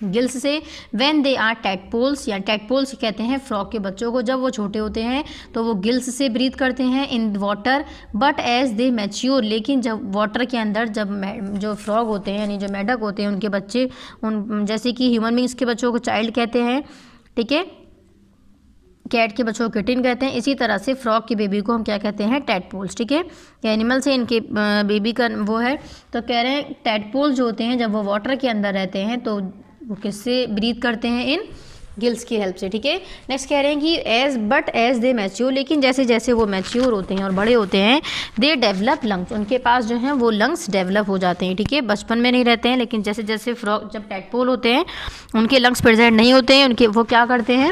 S1: गिल्स से। व्हेन दे आर टैडपोल्स, या टैडपोल्स कहते हैं फ्रॉग के बच्चों को, जब वो छोटे होते हैं तो वो गिल्स से ब्रीथ करते हैं in water, but as they mature, लेकिन जब वाटर के अंदर जब जो फ्रॉग होते हैं यानी जो मेढक होते हैं उनके बच्चे, उन जैसे कि ह्यूमन बींग्स के बच्चों को चाइल्ड कहते हैं, ठीक है, कैट के बच्चों को किटिन कहते हैं, इसी तरह से फ्रॉग की बेबी को हम क्या कहते हैं, टैडपोल्स। ठीक है, एनिमल से इनके बेबी का वो है। तो कह रहे हैं टैडपोल्स जो होते हैं जब वो वाटर के अंदर रहते हैं तो वो किससे ब्रीथ करते हैं, इन गिल्स की हेल्प से, ठीक है। नेक्स्ट कह रहे हैं कि एज दे मैच्योर, लेकिन जैसे जैसे वो मैच्योर होते हैं और बड़े होते हैं, दे डेवलप लंग्स, उनके पास जो है वो लंग्स डेवलप हो जाते हैं, ठीक है। बचपन में नहीं रहते हैं, लेकिन जैसे जैसे फ्रॉग जब टैडपोल होते हैं उनके लंग्स प्रेजेंट नहीं होते हैं, उनके वो क्या करते हैं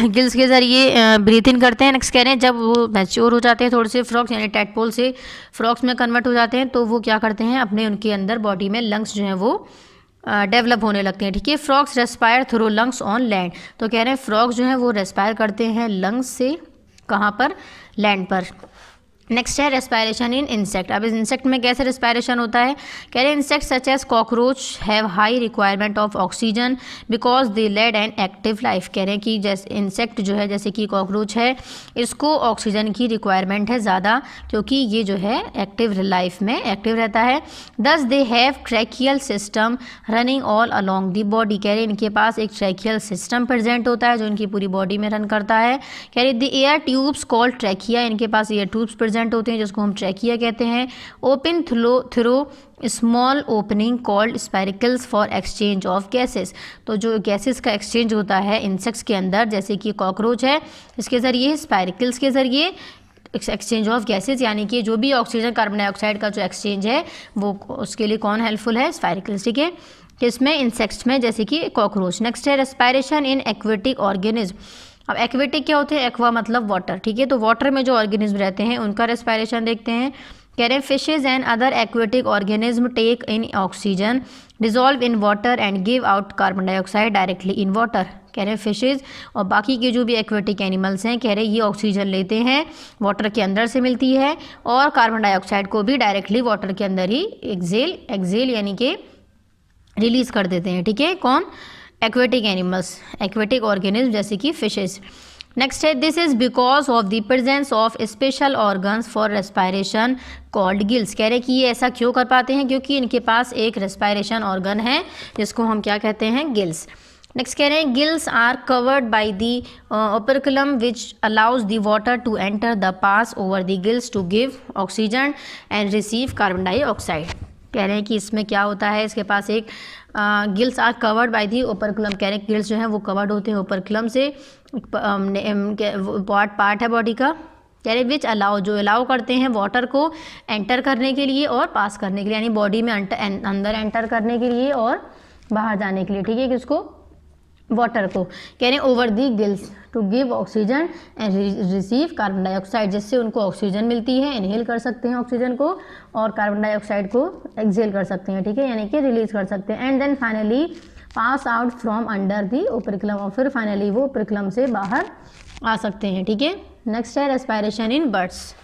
S1: गिल्स के ज़रिए ब्रीथ इन करते हैं। नेक्स्ट कह रहे हैं जब वो मैच्योर हो जाते हैं थोड़े से फ्रॉग्स यानी टैडपोल से फ्रॉग्स में कन्वर्ट हो जाते हैं, तो वो क्या करते हैं अपने उनके अंदर बॉडी में लंग्स जो हैं वो डेवलप होने लगते हैं, ठीक है। Frogs respire through lungs on land, तो कह रहे हैं फ्रॉग्स जो हैं वो रेस्पायर करते हैं लंग्स से, कहाँ पर, लैंड पर। नेक्स्ट है रेस्पायरेशन इन इंसेक्ट। अब इस इंसेक्ट में कैसे रेस्पायरेशन होता है, कह रहे हैं insect such as cockroach have high requirement of oxygen because they led an active life. कह रहे हैं कि जैसे इंसेक्ट जो है जैसे कि कॉकरोच है, इसको ऑक्सीजन की रिक्वायरमेंट है ज़्यादा, क्योंकि ये जो है एक्टिव लाइफ में एक्टिव रहता है। दस they have tracheal system running all along the body. कह रहे हैं इनके पास एक ट्रैकियल सिस्टम प्रेजेंट होता है जो इनकी पूरी बॉडी में रन करता है। कह रहे the air tubes called trachea, इनके पास एयर ट्यूब्स प्रेजेंट होते हैं जिसको हम ट्रैकिया कहते हैं। Open through small opening called spiracles for exchange of gases, तो जो गैसेस का एक्सचेंज होता है इंसेक्ट्स के अंदर, जैसे कि कॉकरोच है, इसके ज़रिए स्पाइरिकल्स के ज़रिए एक्सचेंज ऑफ गैसेस, यानी कि जो भी ऑक्सीजन कार्बन डाइऑक्साइड का जो एक्सचेंज है वो उसके लिए कौन हेल्पफुल है, स्पाइरिकल्स, ठीक है। इसमें इंसेक्ट्स में जैसे कि कॉकरोच। नेक्स्ट है रेस्पायरेशन इन एक्वेटिक ऑर्गेनिज्म। अब एक्वेटिक क्या होते हैं, एक्वा मतलब वाटर, ठीक है। तो वाटर में जो ऑर्गेनिज्म रहते हैं उनका रेस्पायरेशन देखते हैं। कह रहे हैं fishes and other aquatic organism take in oxygen dissolve in water and give out carbon dioxide directly in water. कह रहे हैं फिशेज और बाकी के जो भी एक्वेटिक एनिमल्स हैं, कह रहे हैं ये ऑक्सीजन लेते हैं, वाटर के अंदर से मिलती है, और कार्बन डाइऑक्साइड को भी डायरेक्टली वाटर के अंदर ही एक्सेल यानी कि रिलीज कर देते हैं, ठीक है। कौन, एक्वेटिक एनिमल्स, एक्वेटिक ऑर्गेनिज्म जैसे कि फिशेज। नेक्स्ट है this is because of the presence of special organs for respiration called gills. कह रहे हैं कि ये ऐसा क्यों कर पाते हैं, क्योंकि इनके पास एक रेस्पायरेशन ऑर्गन है जिसको हम क्या कहते हैं, गिल्स। नेक्स्ट कह रहे हैं gills are covered by the operculum which allows the water to enter the pass over the gills to give oxygen and receive carbon dioxide. कह रहे हैं कि इसमें क्या होता है, इसके पास एक gills are covered by the operculum. कह रहे हैं गिल्स जो है वो कवर्ड होते हैं ओपरकुलम से, पार्ट है बॉडी का। कह रहे विच जो अलाउ करते हैं वाटर को एंटर करने के लिए और पास करने के लिए, यानी बॉडी में अंदर एंटर करने के लिए और बाहर जाने के लिए, ठीक है। किसको, वाटर को। कह रहे हैं over the gills to give oxygen and receive carbon dioxide, जिससे उनको ऑक्सीजन मिलती है, इनहेल कर सकते हैं ऑक्सीजन को, और कार्बन डाइऑक्साइड को एक्सेल कर सकते हैं, ठीक है, यानी कि रिलीज कर सकते हैं। And then finally pass out from under the operculum, और फिर फाइनली वो ओपरकुलम से बाहर आ सकते हैं, ठीक है। नेक्स्ट है respiration in birds.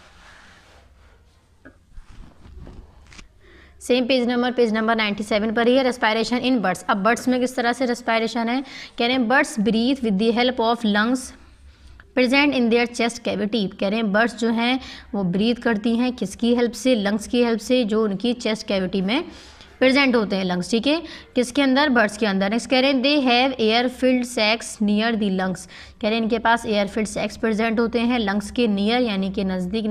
S1: Same page number 97 पर ही है, रेस्पायरेशन इन बर्ड्स। अब बर्ड्स में किस तरह से रेस्पायरेशन है, कह रहे हैं birds breathe with the help of lungs present in their chest cavity. कह रहे हैं बर्ड्स जो हैं वो ब्रीथ करती हैं किसकी हेल्प से, लंग्स की हेल्प से, जो उनकी चेस्ट कैविटी में प्रेजेंट होते हैं लंग्स, ठीक है। किसके अंदर, बर्ड्स के अंदर। नेक्स्ट कह रहे हैं they have air filled sacs near the lungs. कह रहे हैं इनके पास एयर फिल्ड सैक्स प्रेजेंट होते हैं लंग्स के नियर, यानी कि नज़दीक,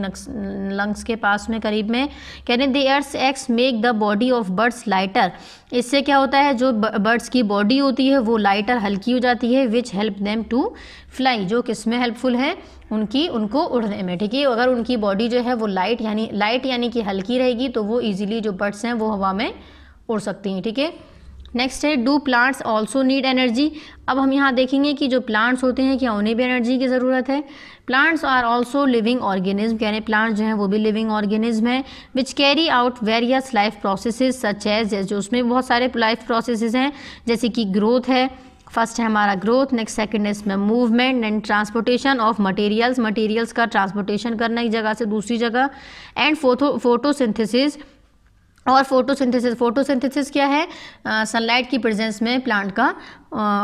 S1: लंग्स के पास में, करीब में। कह रहे हैं the air sacs make the body of birds lighter. इससे क्या होता है, जो बर्ड्स की बॉडी होती है वो लाइटर, हल्की हो जाती है। Which help them to fly, जो किस में हेल्पफुल है, उनको उड़ने में, ठीक है। अगर उनकी बॉडी जो है वो लाइट यानी कि हल्की रहेगी तो वो इजीली जो बर्ड्स हैं वो हवा में उड़ सकती हैं, ठीक है। नेक्स्ट है do plants also need energy. अब हम यहाँ देखेंगे कि जो प्लांट्स होते हैं क्या उन्हें भी एनर्जी की ज़रूरत है। Plants are also living organism, कह रहे हैं प्लांट्स जो हैं वो भी लिविंग ऑर्गेनिज्म है। Which carry out various life processes such as, जो उसमें बहुत सारे लाइफ प्रोसेसेस हैं, जैसे कि ग्रोथ है, फर्स्ट है हमारा ग्रोथ। नेक्स्ट सेकंड है इसमें movement and transportation of materials का ट्रांसपोर्टेशन करना एक जगह से दूसरी जगह। एंड फोटोसिंथेसिस, और फोटोसिंथेसिस क्या है, सनलाइट की प्रेजेंस में प्लांट का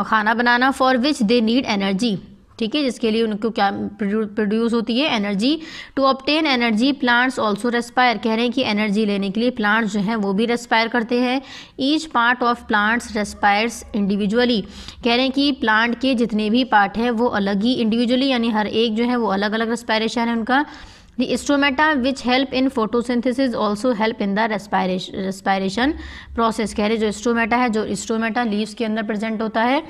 S1: खाना बनाना। For which they need energy, ठीक है, जिसके लिए उनको क्या प्रोड्यूस होती है, energy. To obtain energy plants also respire, कह रहे हैं कि एनर्जी लेने के लिए प्लांट्स जो हैं वो भी रेस्पायर करते हैं। Each part of plants respires individually, कह रहे हैं कि प्लांट के जितने भी पार्ट हैं वो अलग ही, इंडिविजुअली यानी हर एक जो है वो अलग अलग रेस्पायरेशन है उनका। The stromata which help in photosynthesis also help in the respiration process। कह रहे जो स्ट्रोमेटा है, जो स्ट्रोमेटा लीव्स के अंदर प्रेजेंट होता है,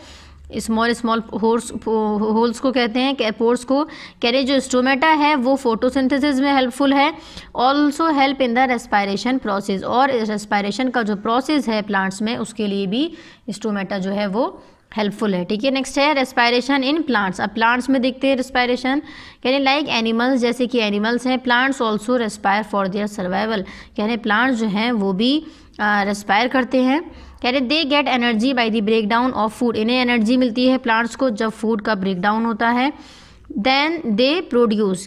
S1: स्मॉल स्मॉल होल्स को कहते हैं पोर्स को। कह रहे जो स्टोमेटा है वो फोटोसिंथेसिस में हेल्पफुल है, also help in the respiration process, और रेस्पायरेशन का जो प्रोसेस है प्लांट्स में उसके लिए भी स्टोमेटा जो है वो हेल्पफुल है। ठीक है, नेक्स्ट है रेस्पायरेशन इन प्लांट्स। अब प्लांट्स में देखते हैं रेस्पायरेशन। कह रहे लाइक एनिमल्स, जैसे कि एनिमल्स हैं, plants also respire for their survival. कह रहे प्लांट्स जो हैं वो भी रेस्पायर करते हैं। कह रहे they get energy by the break down of food, इन्हें एनर्जी मिलती है प्लांट्स को जब फूड का ब्रेक डाउन होता है। देन दे प्रोड्यूस,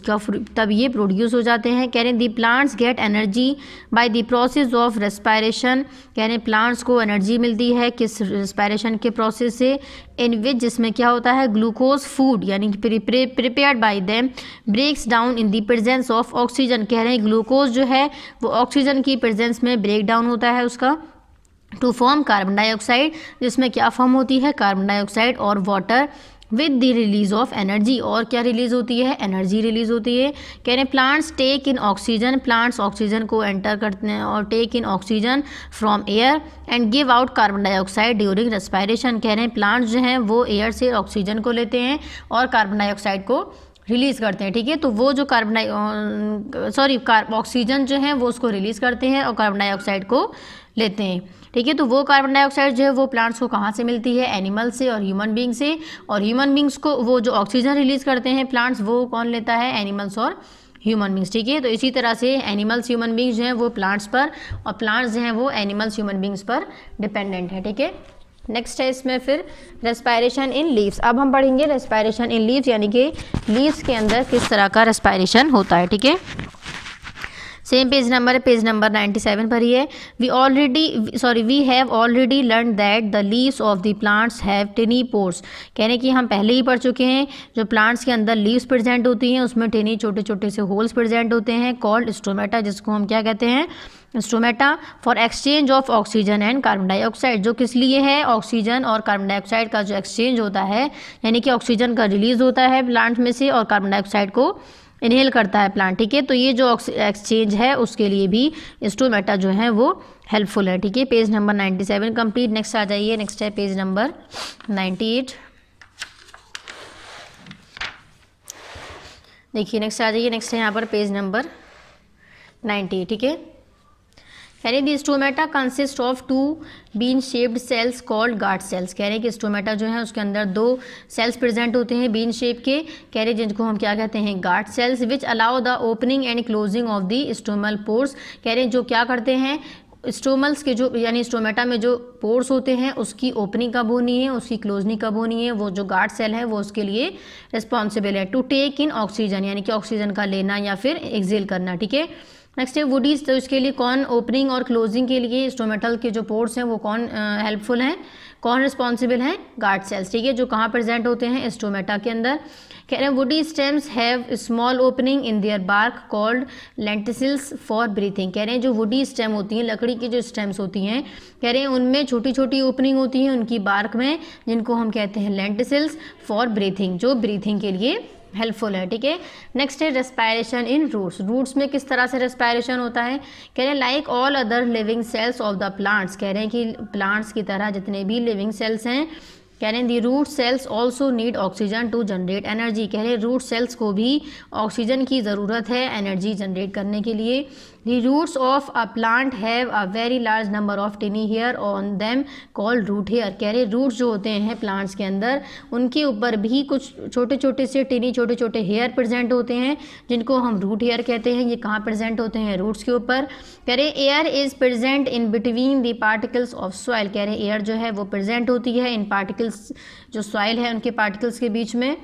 S1: तब ये प्रोड्यूस हो जाते हैं। कह रहे the plants gate energy by the process of respiration, कह रहे प्लांट्स को एनर्जी मिलती है किस रेस्पायरेशन के प्रोसेस से, इन विच जिसमें क्या होता है ग्लूकोज फूड यानी कि prepared by them breaks down in the presence of oxygen. कह रहे हैं ग्लूकोज जो है वो ऑक्सीजन की प्रेजेंस में ब्रेक डाउन होता है उसका, टू फॉर्म कार्बन डाइऑक्साइड, जिसमें क्या फॉर्म होती है कार्बन डाइऑक्साइड और water, with the release of energy, और क्या रिलीज होती है एनर्जी रिलीज होती है। कह रहे हैं plants take in oxygen, plants oxygen को एंटर करते हैं और take in oxygen from air and give out carbon dioxide during respiration. कह रहे हैं प्लांट्स जो हैं वो एयर से ऑक्सीजन को लेते हैं और कार्बन डाइऑक्साइड को रिलीज़ करते हैं। ठीक है, तो वो जो ऑक्सीजन जो है वो उसको रिलीज़ करते हैं और कार्बन डाइऑक्साइड को लेते हैं। ठीक है, तो वो कार्बन डाइऑक्साइड जो है वो प्लांट्स को कहाँ से मिलती है एनिमल से और ह्यूमन बींग से, और ह्यूमन बींग्स को वो जो ऑक्सीजन रिलीज़ करते हैं प्लांट्स वो कौन लेता है एनिमल्स और ह्यूमन बींग्स। ठीक है, तो इसी तरह से एनिमल्स ह्यूमन बींग्स जो हैं वो प्लांट्स पर और प्लांट्स जो हैं वो एनिमल्स ह्यूमन बींग्स पर डिपेंडेंट है। ठीक है, नेक्स्ट है इसमें फिर रेस्पायरेशन इन लीव्स। अब हम पढ़ेंगे रेस्पायरेशन इन लीव्स यानी कि लीव्स के अंदर किस तरह का रेस्पायरेशन होता है। ठीक है, सेम पेज नंबर 97 पर ही है। We have already learn that the leaves of the plants have tiny pores. कहने कि हम पहले ही पढ़ चुके हैं जो प्लांट्स के अंदर लीव्स प्रेजेंट होती हैं उसमें टिनी छोटे छोटे से होल्स प्रेजेंट होते हैं, कॉल्ड स्टोमेटा, जिसको हम क्या कहते हैं stomata, for exchange of oxygen and carbon dioxide. जो किस लिए है ऑक्सीजन और कार्बन डाइऑक्साइड का जो एक्सचेंज होता है, यानी कि ऑक्सीजन का रिलीज होता है प्लांट में से और कार्बन डाइऑक्साइड को इनहेल करता है प्लांट। ठीक है, तो ये जो एक्सचेंज है उसके लिए भी स्टोमेटा जो है वो हेल्पफुल है। ठीक है, पेज नंबर 97 कंप्लीट। नेक्स्ट आ जाइए, नेक्स्ट है पेज नंबर 98। देखिए नेक्स्ट आ जाइए, नेक्स्ट है यहाँ पर पेज नंबर 90। ठीक है, कह रहे हैं stomata consist of 2 bean shaped cells called guard cells. कह रहे हैं कि स्टोमेटा जो है उसके अंदर 2 सेल्स प्रेजेंट होते हैं बीन शेप के, कह रहे हैं जिनको हम क्या कहते हैं guard cells, which allow the opening and closing of the stomal pores. कह रहे हैं जो क्या करते हैं स्टोमल्स के जो यानी स्टोमेटा में जो पोर्स होते हैं उसकी ओपनिंग कब होनी है उसकी क्लोजनिंग कब होनी है, वो जो गार्ड सेल है वो उसके लिए रिस्पॉन्सिबल है। टू टेक इन ऑक्सीजन यानी कि ऑक्सीजन का लेना या फिर एक्सेल करना। ठीक है, नेक्स्ट है वुडीज, तो इसके लिए कौन ओपनिंग और क्लोजिंग के लिए स्टोमेटल के जो पोर्स हैं वो कौन हेल्पफुल हैं, कौन रिस्पॉन्सिबल हैं गार्ड सेल्स। ठीक है, जो कहाँ प्रेजेंट होते हैं स्टोमेटा के अंदर। कह रहे हैं woody stems have small opening in their bark called lenticels for breathing. कह रहे हैं जो वुडी स्टेम होती हैं लकड़ी की जो स्टेम्स होती हैं, कह रहे हैं उनमें छोटी छोटी ओपनिंग होती हैं उनकी बार्क में, जिनको हम कहते हैं लेंटिसिल्स फॉर ब्रीथिंग, जो ब्रीथिंग के लिए हेल्पफुल है। ठीक है, नेक्स्ट है रेस्पायरेशन इन रूट्स। रूट्स में किस तरह से रेस्पायरेशन होता है, कह रहे हैं like all other living cells of the plants. कह रहे हैं कि प्लांट्स की तरह जितने भी लिविंग सेल्स हैं, कह रहे हैं the root cells also need oxygen to generate energy. कह रहे हैं रूट सेल्स को भी ऑक्सीजन की ज़रूरत है एनर्जी जनरेट करने के लिए। The roots of a plant have a very large number of tiny hair on them called root hair. कह रहे रूट्स जो होते हैं प्लांट्स के अंदर उनके ऊपर भी कुछ छोटे छोटे से टिनी छोटे छोटे हेयर प्रेजेंट होते हैं जिनको हम रूट हेयर कहते हैं। ये कहाँ प्रेजेंट होते हैं रूट्स के ऊपर। कह रहे air is present in between the particles of soil. कह रहे एयर जो है वो प्रेजेंट होती है इन पार्टिकल्स जो सॉइल है उनके पार्टिकल्स के बीच में।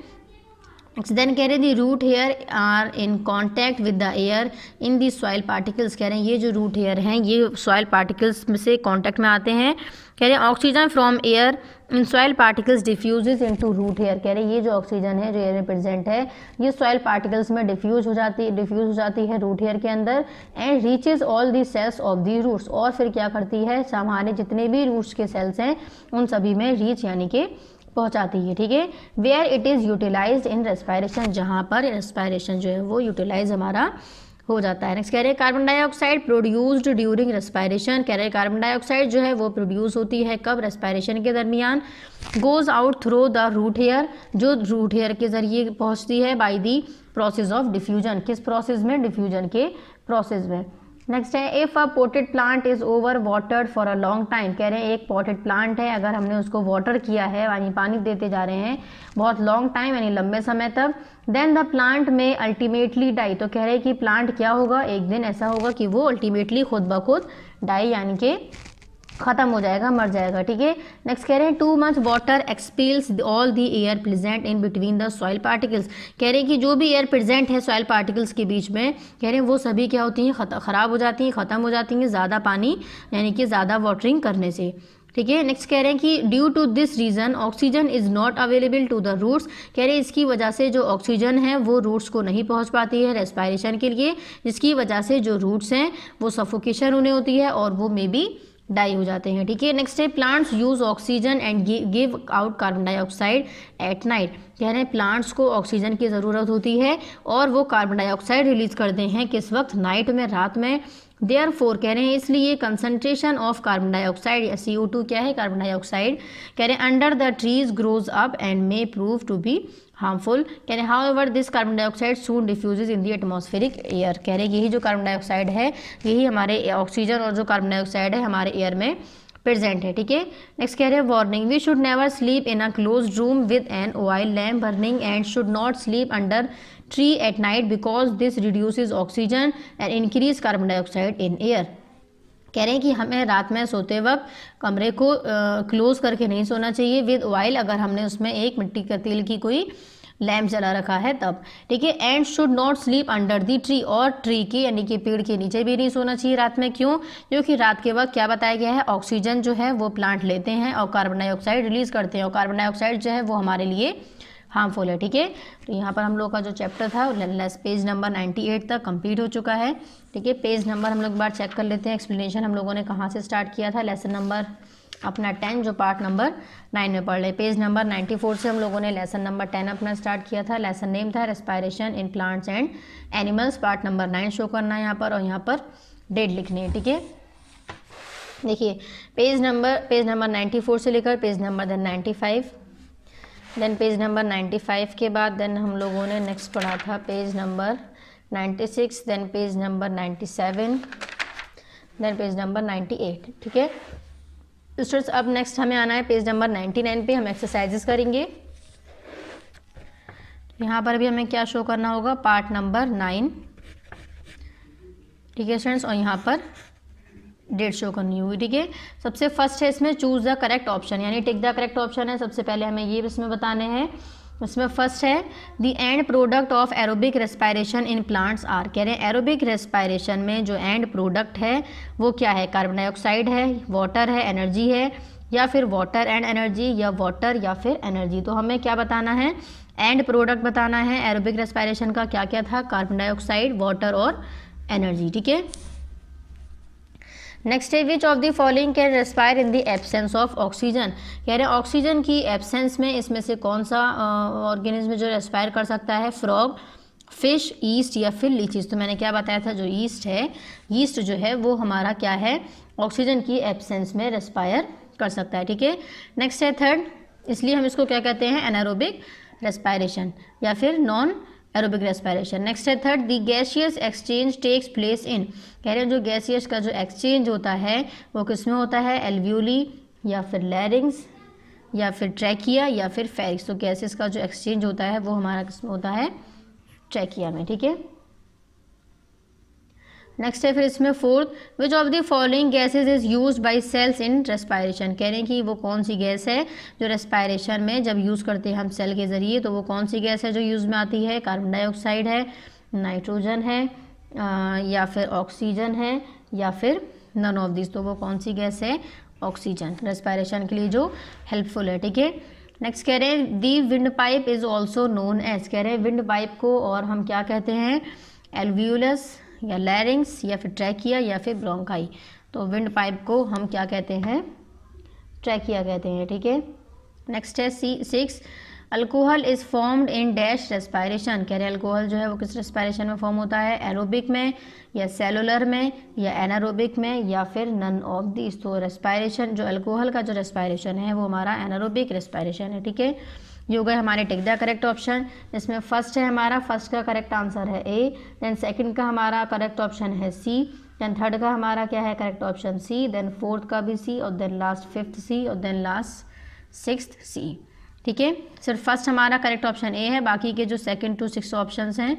S1: देन कह रहे the root hair are in contact with the air in the soil particles. कह रहे हैं ये जो रूट हेयर हैं ये सॉइल पार्टिकल्स में से कॉन्टैक्ट में आते हैं। कह रहे हैं oxygen from air in soil particles diffuses into root hair. कह रहे हैं ये जो ऑक्सीजन है जो एयर में प्रेजेंट है ये सॉइल पार्टिकल्स में डिफ्यूज हो जाती है रूट हेयर के अंदर and reaches all the cells of the roots. और फिर क्या करती है हमारे जितने भी रूट्स के सेल्स हैं उन सभी में रीच यानी कि पहुंचाती है। ठीक है, where it is utilised in respiration, जहाँ पर रेस्पायरेशन जो है वो यूटिलाइज हमारा हो जाता है। नेक्स्ट कह रहे हैं carbon dioxide produced during respiration, कह रहे हैं कार्बन डाइऑक्साइड जो है वो प्रोड्यूस होती है कब, रेस्पायरेशन के दरमियान। Goes out through the root hair, जो रूट हेयर के जरिए पहुंचती है, by the process of diffusion, किस प्रोसेस में, डिफ्यूजन के प्रोसेस में। नेक्स्ट है if a potted plant is over watered for a long time, कह रहे हैं एक पॉटेड प्लांट है, अगर हमने उसको वाटर किया है यानी पानी देते जा रहे हैं बहुत लॉन्ग टाइम यानी लंबे समय तक, देन द प्लांट में अल्टीमेटली डाई, तो कह रहे हैं कि प्लांट क्या होगा, एक दिन ऐसा होगा कि वो अल्टीमेटली खुद ब खुद डाई यानी कि खत्म हो जाएगा, मर जाएगा। ठीक है। नेक्स्ट कह रहे हैं too much water expels all the air present in between the soil particles, कह रहे हैं कि जो भी एयर प्रेजेंट है सॉइल पार्टिकल्स के बीच में, कह रहे हैं वो सभी क्या होती हैं, ख़राब हो जाती हैं, ख़त्म हो जाती हैं ज़्यादा पानी यानी कि ज़्यादा वाटरिंग करने से। ठीक है। नेक्स्ट कह रहे हैं कि due to this reason oxygen is not available to the roots, कह रहे हैं इसकी वजह से जो ऑक्सीजन है वो रूट्स को नहीं पहुंच पाती है रेस्पायरेशन के लिए, जिसकी वजह से जो रूट्स हैं वो सफोकेशन उन्हें होती है और वो मे बी डाई हो जाते हैं। ठीक है। नेक्स्ट है plants use oxygen and give out carbon dioxide at night, कह रहे हैं प्लांट्स को ऑक्सीजन की ज़रूरत होती है और वो कार्बन डाइऑक्साइड रिलीज करते हैं किस वक्त, नाइट में, रात में। देयरफॉर कह रहे हैं इसलिए कंसंट्रेशन ऑफ कार्बन डाइऑक्साइड या CO2 क्या है, कार्बन डाइऑक्साइड, कह रहे हैं under the trees grows up and may prove to be harmful, कह रहे हैं however this carbon dioxide soon diffuses in the atmospheric air, कह रहे हैं यही जो कार्बन डाइऑक्साइड है यही हमारे ऑक्सीजन और जो कार्बन डाइऑक्साइड है हमारे एयर में प्रेजेंट है। ठीक है। नेक्स्ट कह रहे हैं warning we should never sleep in a closed room with an oil lamp burning and should not sleep under tree at night because this reduces oxygen and increase carbon dioxide in air, कह रहे हैं कि हमें रात में सोते वक्त कमरे को क्लोज करके नहीं सोना चाहिए विद ऑयल, अगर हमने उसमें एक मिट्टी का तेल की कोई लैम्प जला रखा है तब। ठीक है। And should not sleep under the tree, और ट्री के यानी कि पेड़ के नीचे भी नहीं सोना चाहिए रात में। क्यों? क्योंकि रात के वक्त क्या बताया गया है, ऑक्सीजन जो है वो प्लांट लेते हैं और कार्बन डाइऑक्साइड रिलीज करते हैं और कार्बन डाइऑक्साइड जो है वो हमारे लिए हार्मफुल है। ठीक है। तो यहाँ पर हम लोग का जो चैप्टर था पेज नंबर 98 तक कंप्लीट हो चुका है। ठीक है। पेज नंबर हम लोग एक बार चेक कर लेते हैं, एक्सप्लेनेशन हम लोगों ने कहाँ से स्टार्ट किया था, लेसन नंबर अपना 10 जो पार्ट नंबर 9 में पढ़ रहे। पेज नंबर 94 से हम लोगों ने लेसन नंबर 10 अपना स्टार्ट किया था। लेसन नेम था respiration in plants and animals, part number 9 show करना है यहाँ पर और यहाँ पर डेट लिखनी है। ठीक है। देखिए पेज नंबर 94 से लेकर page number 95, then page number 95 के बाद देन हम लोगों ने नेक्स्ट पढ़ा था page number 96, then page number 97, then page number 98। ठीक है स्टूडेंट्स, अब नेक्स्ट हमें आना है पेज नंबर 99 पे, हम एक्सरसाइजेस करेंगे। यहाँ पर भी हमें क्या शो करना होगा, पार्ट नंबर 9। ठीक है स्टूडेंट्स, और यहाँ पर डेट शो करनी होगी। ठीक है। सबसे फर्स्ट है इसमें चूज द करेक्ट ऑप्शन, यानी टिक द करेक्ट ऑप्शन है। सबसे पहले हमें ये इसमें बताने हैं। इसमें फर्स्ट है the end product of aerobic respiration in plants are, कह रहे हैं एरोबिक रेस्पायरेशन में जो एंड प्रोडक्ट है वो क्या है, कार्बन डाइऑक्साइड है, वाटर है, एनर्जी है, या फिर वाटर एंड एनर्जी, या वाटर या फिर एनर्जी। तो हमें क्या बताना है, एंड प्रोडक्ट बताना है एरोबिक रेस्पायरेशन का। क्या क्या था, कार्बन डाइऑक्साइड, वाटर और एनर्जी। ठीक है। नेक्स्ट है विच of the following can respire in the absence of oxygen, कह रहे हैं ऑक्सीजन की एब्सेंस में इसमें से कौन सा ऑर्गेनिज्म जो रेस्पायर कर सकता है, फ्रॉग, फिश, ईस्ट या फिर लीचीज। तो मैंने क्या बताया था, जो ईस्ट है, ईस्ट जो है वो हमारा क्या है, ऑक्सीजन की एब्सेंस में रेस्पायर कर सकता है। ठीक है। नेक्स्ट है थर्ड, इसलिए हम इसको क्या कहते हैं, एनारोबिक रेस्पायरेशन या फिर नॉन एरोबिक रेस्पायरेशन। नेक्स्ट है third, the gaseous exchange takes place in, कह रहे हैं जो गैसियस का जो एक्सचेंज होता है वो किस में होता है, एल्वियोली या फिर लैरिंग्स या फिर ट्रैकिया या फिर फेरिक्स। तो गैसेस का जो एक्सचेंज होता है वो हमारा किस में होता है, ट्रैकिया में। ठीक है। नेक्स्ट है फिर इसमें fourth, which of the following gases is used by cells in respiration, कह रहे हैं कि वो कौन सी गैस है जो रेस्पायरेशन में जब यूज़ करते हैं हम सेल के ज़रिए, तो वो कौन सी गैस है जो यूज़ में आती है, कार्बन डाइऑक्साइड है, नाइट्रोजन है, या फिर ऑक्सीजन है, या फिर नन ऑफ दिस। तो वो कौन सी गैस है, ऑक्सीजन, रेस्पायरेशन के लिए जो हेल्पफुल है। ठीक है। नेक्स्ट कह रहे हैं the windpipe is also known as, कह रहे हैं विंड पाइप को और हम क्या कहते हैं, एल्वियोलस या लैरिंग्स या फिर ट्रैकिया या फिर ब्रोंकाई। तो विंड पाइप को हम क्या कहते हैं, ट्रैकिया कहते हैं। ठीक है। नेक्स्ट है 6, alcohol is formed in dash respiration, कह रहे हैं अल्कोहल जो है वो किस रेस्पायरेशन में फॉर्म होता है, एरोबिक में या सेलुलर में या एनारोबिक में या फिर नन ऑफ दिस। तो रेस्पायरेशन जो अल्कोहल का जो रेस्पायरेशन है वो हमारा एनारोबिक रेस्पायरेशन है, ठीक है। ये हो गए हमारे टिक द करेक्ट ऑप्शन। इसमें फर्स्ट है हमारा, फर्स्ट का करेक्ट आंसर है ए, देन सेकंड का हमारा करेक्ट ऑप्शन है सी, देन थर्ड का हमारा क्या है correct option C, then fourth का भी सी और देन लास्ट फिफ्थ सी और देन लास्ट सिक्स्थ सी, ठीक है। सिर्फ फर्स्ट हमारा करेक्ट ऑप्शन ए है, बाकी के जो सेकंड टू सिक्स ऑप्शंस हैं,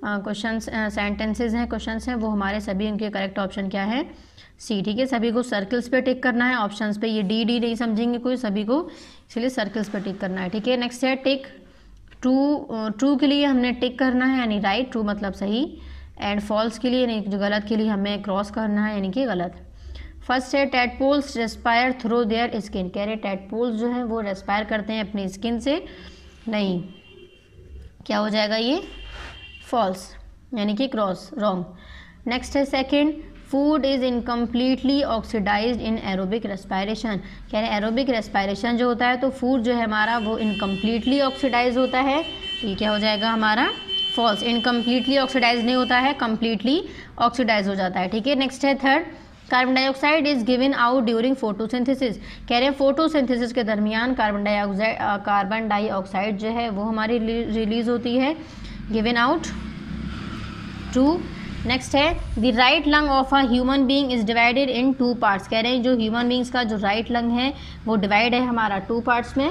S1: क्वेश्चंस सेंटेंसेस हैं, क्वेश्चंस हैं, वो हमारे सभी उनके करेक्ट ऑप्शन क्या है सी, ठीक है। सभी को सर्कल्स पे टिक करना है, ऑप्शंस पे ये डी नहीं समझेंगे कोई, सभी को इसलिए सर्कल्स पे टिक करना है, ठीक है। नेक्स्ट है टिक ट्रू के लिए हमने टिक करना है यानी राइट, ट्रू मतलब सही, एंड फॉल्स के लिए यानी जो गलत के लिए हमें क्रॉस करना है यानी कि गलत। फर्स्ट है tadpoles respire through their skin, कह रहे टैडपोल्स जो है वो रेस्पायर करते हैं अपनी स्किन से, नहीं, क्या हो जाएगा ये फॉल्स यानी कि क्रॉस, रॉन्ग। नेक्स्ट है second, food is incompletely oxidised in aerobic respiration, कह रहे हैं एरोबिक रेस्पायरेशन जो होता है तो फूड जो है हमारा वो इनकम्प्लीटली ऑक्सीडाइज होता है, तो ये क्या हो जाएगा हमारा फॉल्स, इनकम्प्लीटली ऑक्सीडाइज नहीं होता है, कम्प्लीटली ऑक्सीडाइज हो जाता है, ठीक है। नेक्स्ट है third, carbon dioxide is given out during photosynthesis, कह रहे हैं फोटोसिंथेसिस के दरमियान कार्बन डाइऑक्साइड जो है वो हमारी रिलीज होती है, गिवन आउट, ट्रू। नेक्स्ट है the right lung of a human being is divided in two parts, कह रहे हैं जो ह्यूमन बींग्स का जो राइट लंग है वो डिवाइड है हमारा टू पार्ट्स में,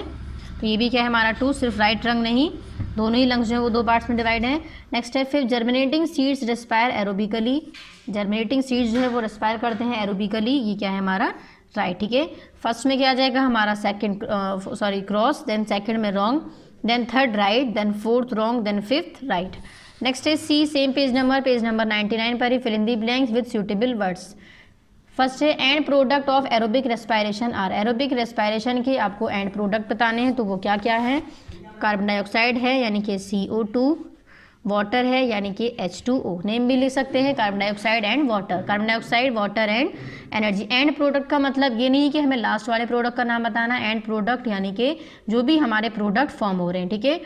S1: तो ये भी क्या है हमारा टू, सिर्फ राइट लंग नहीं, दोनों ही लंग्स जो है वो दो पार्ट्स में डिवाइड हैं। नेक्स्ट है fifth, germinating seeds respire aerobically, germinating seeds जो है वो रेस्पायर करते हैं एरोबिकली, ये क्या है हमारा राइट, ठीक है। फर्स्ट में क्या आ जाएगा हमारा सेकंड क्रॉस, देन सेकंड में wrong, then third right, then fourth wrong, then fifth right. Next है सी, सेम पेज नंबर 99 पर ही fill in the blanks with suitable words. First है end product of aerobic respiration are, aerobic respiration के आपको and product बताने हैं, तो वो क्या क्या है, कार्बन डाइऑक्साइड है यानी कि CO2, वाटर है यानी कि H2O, नेम भी लिख सकते हैं carbon dioxide and water, carbon dioxide water and energy. And product का मतलब ये नहीं कि हमें लास्ट वाले प्रोडक्ट का नाम बताना, एंड प्रोडक्ट यानी कि जो भी हमारे प्रोडक्ट फॉर्म हो रहे हैं, ठीक है।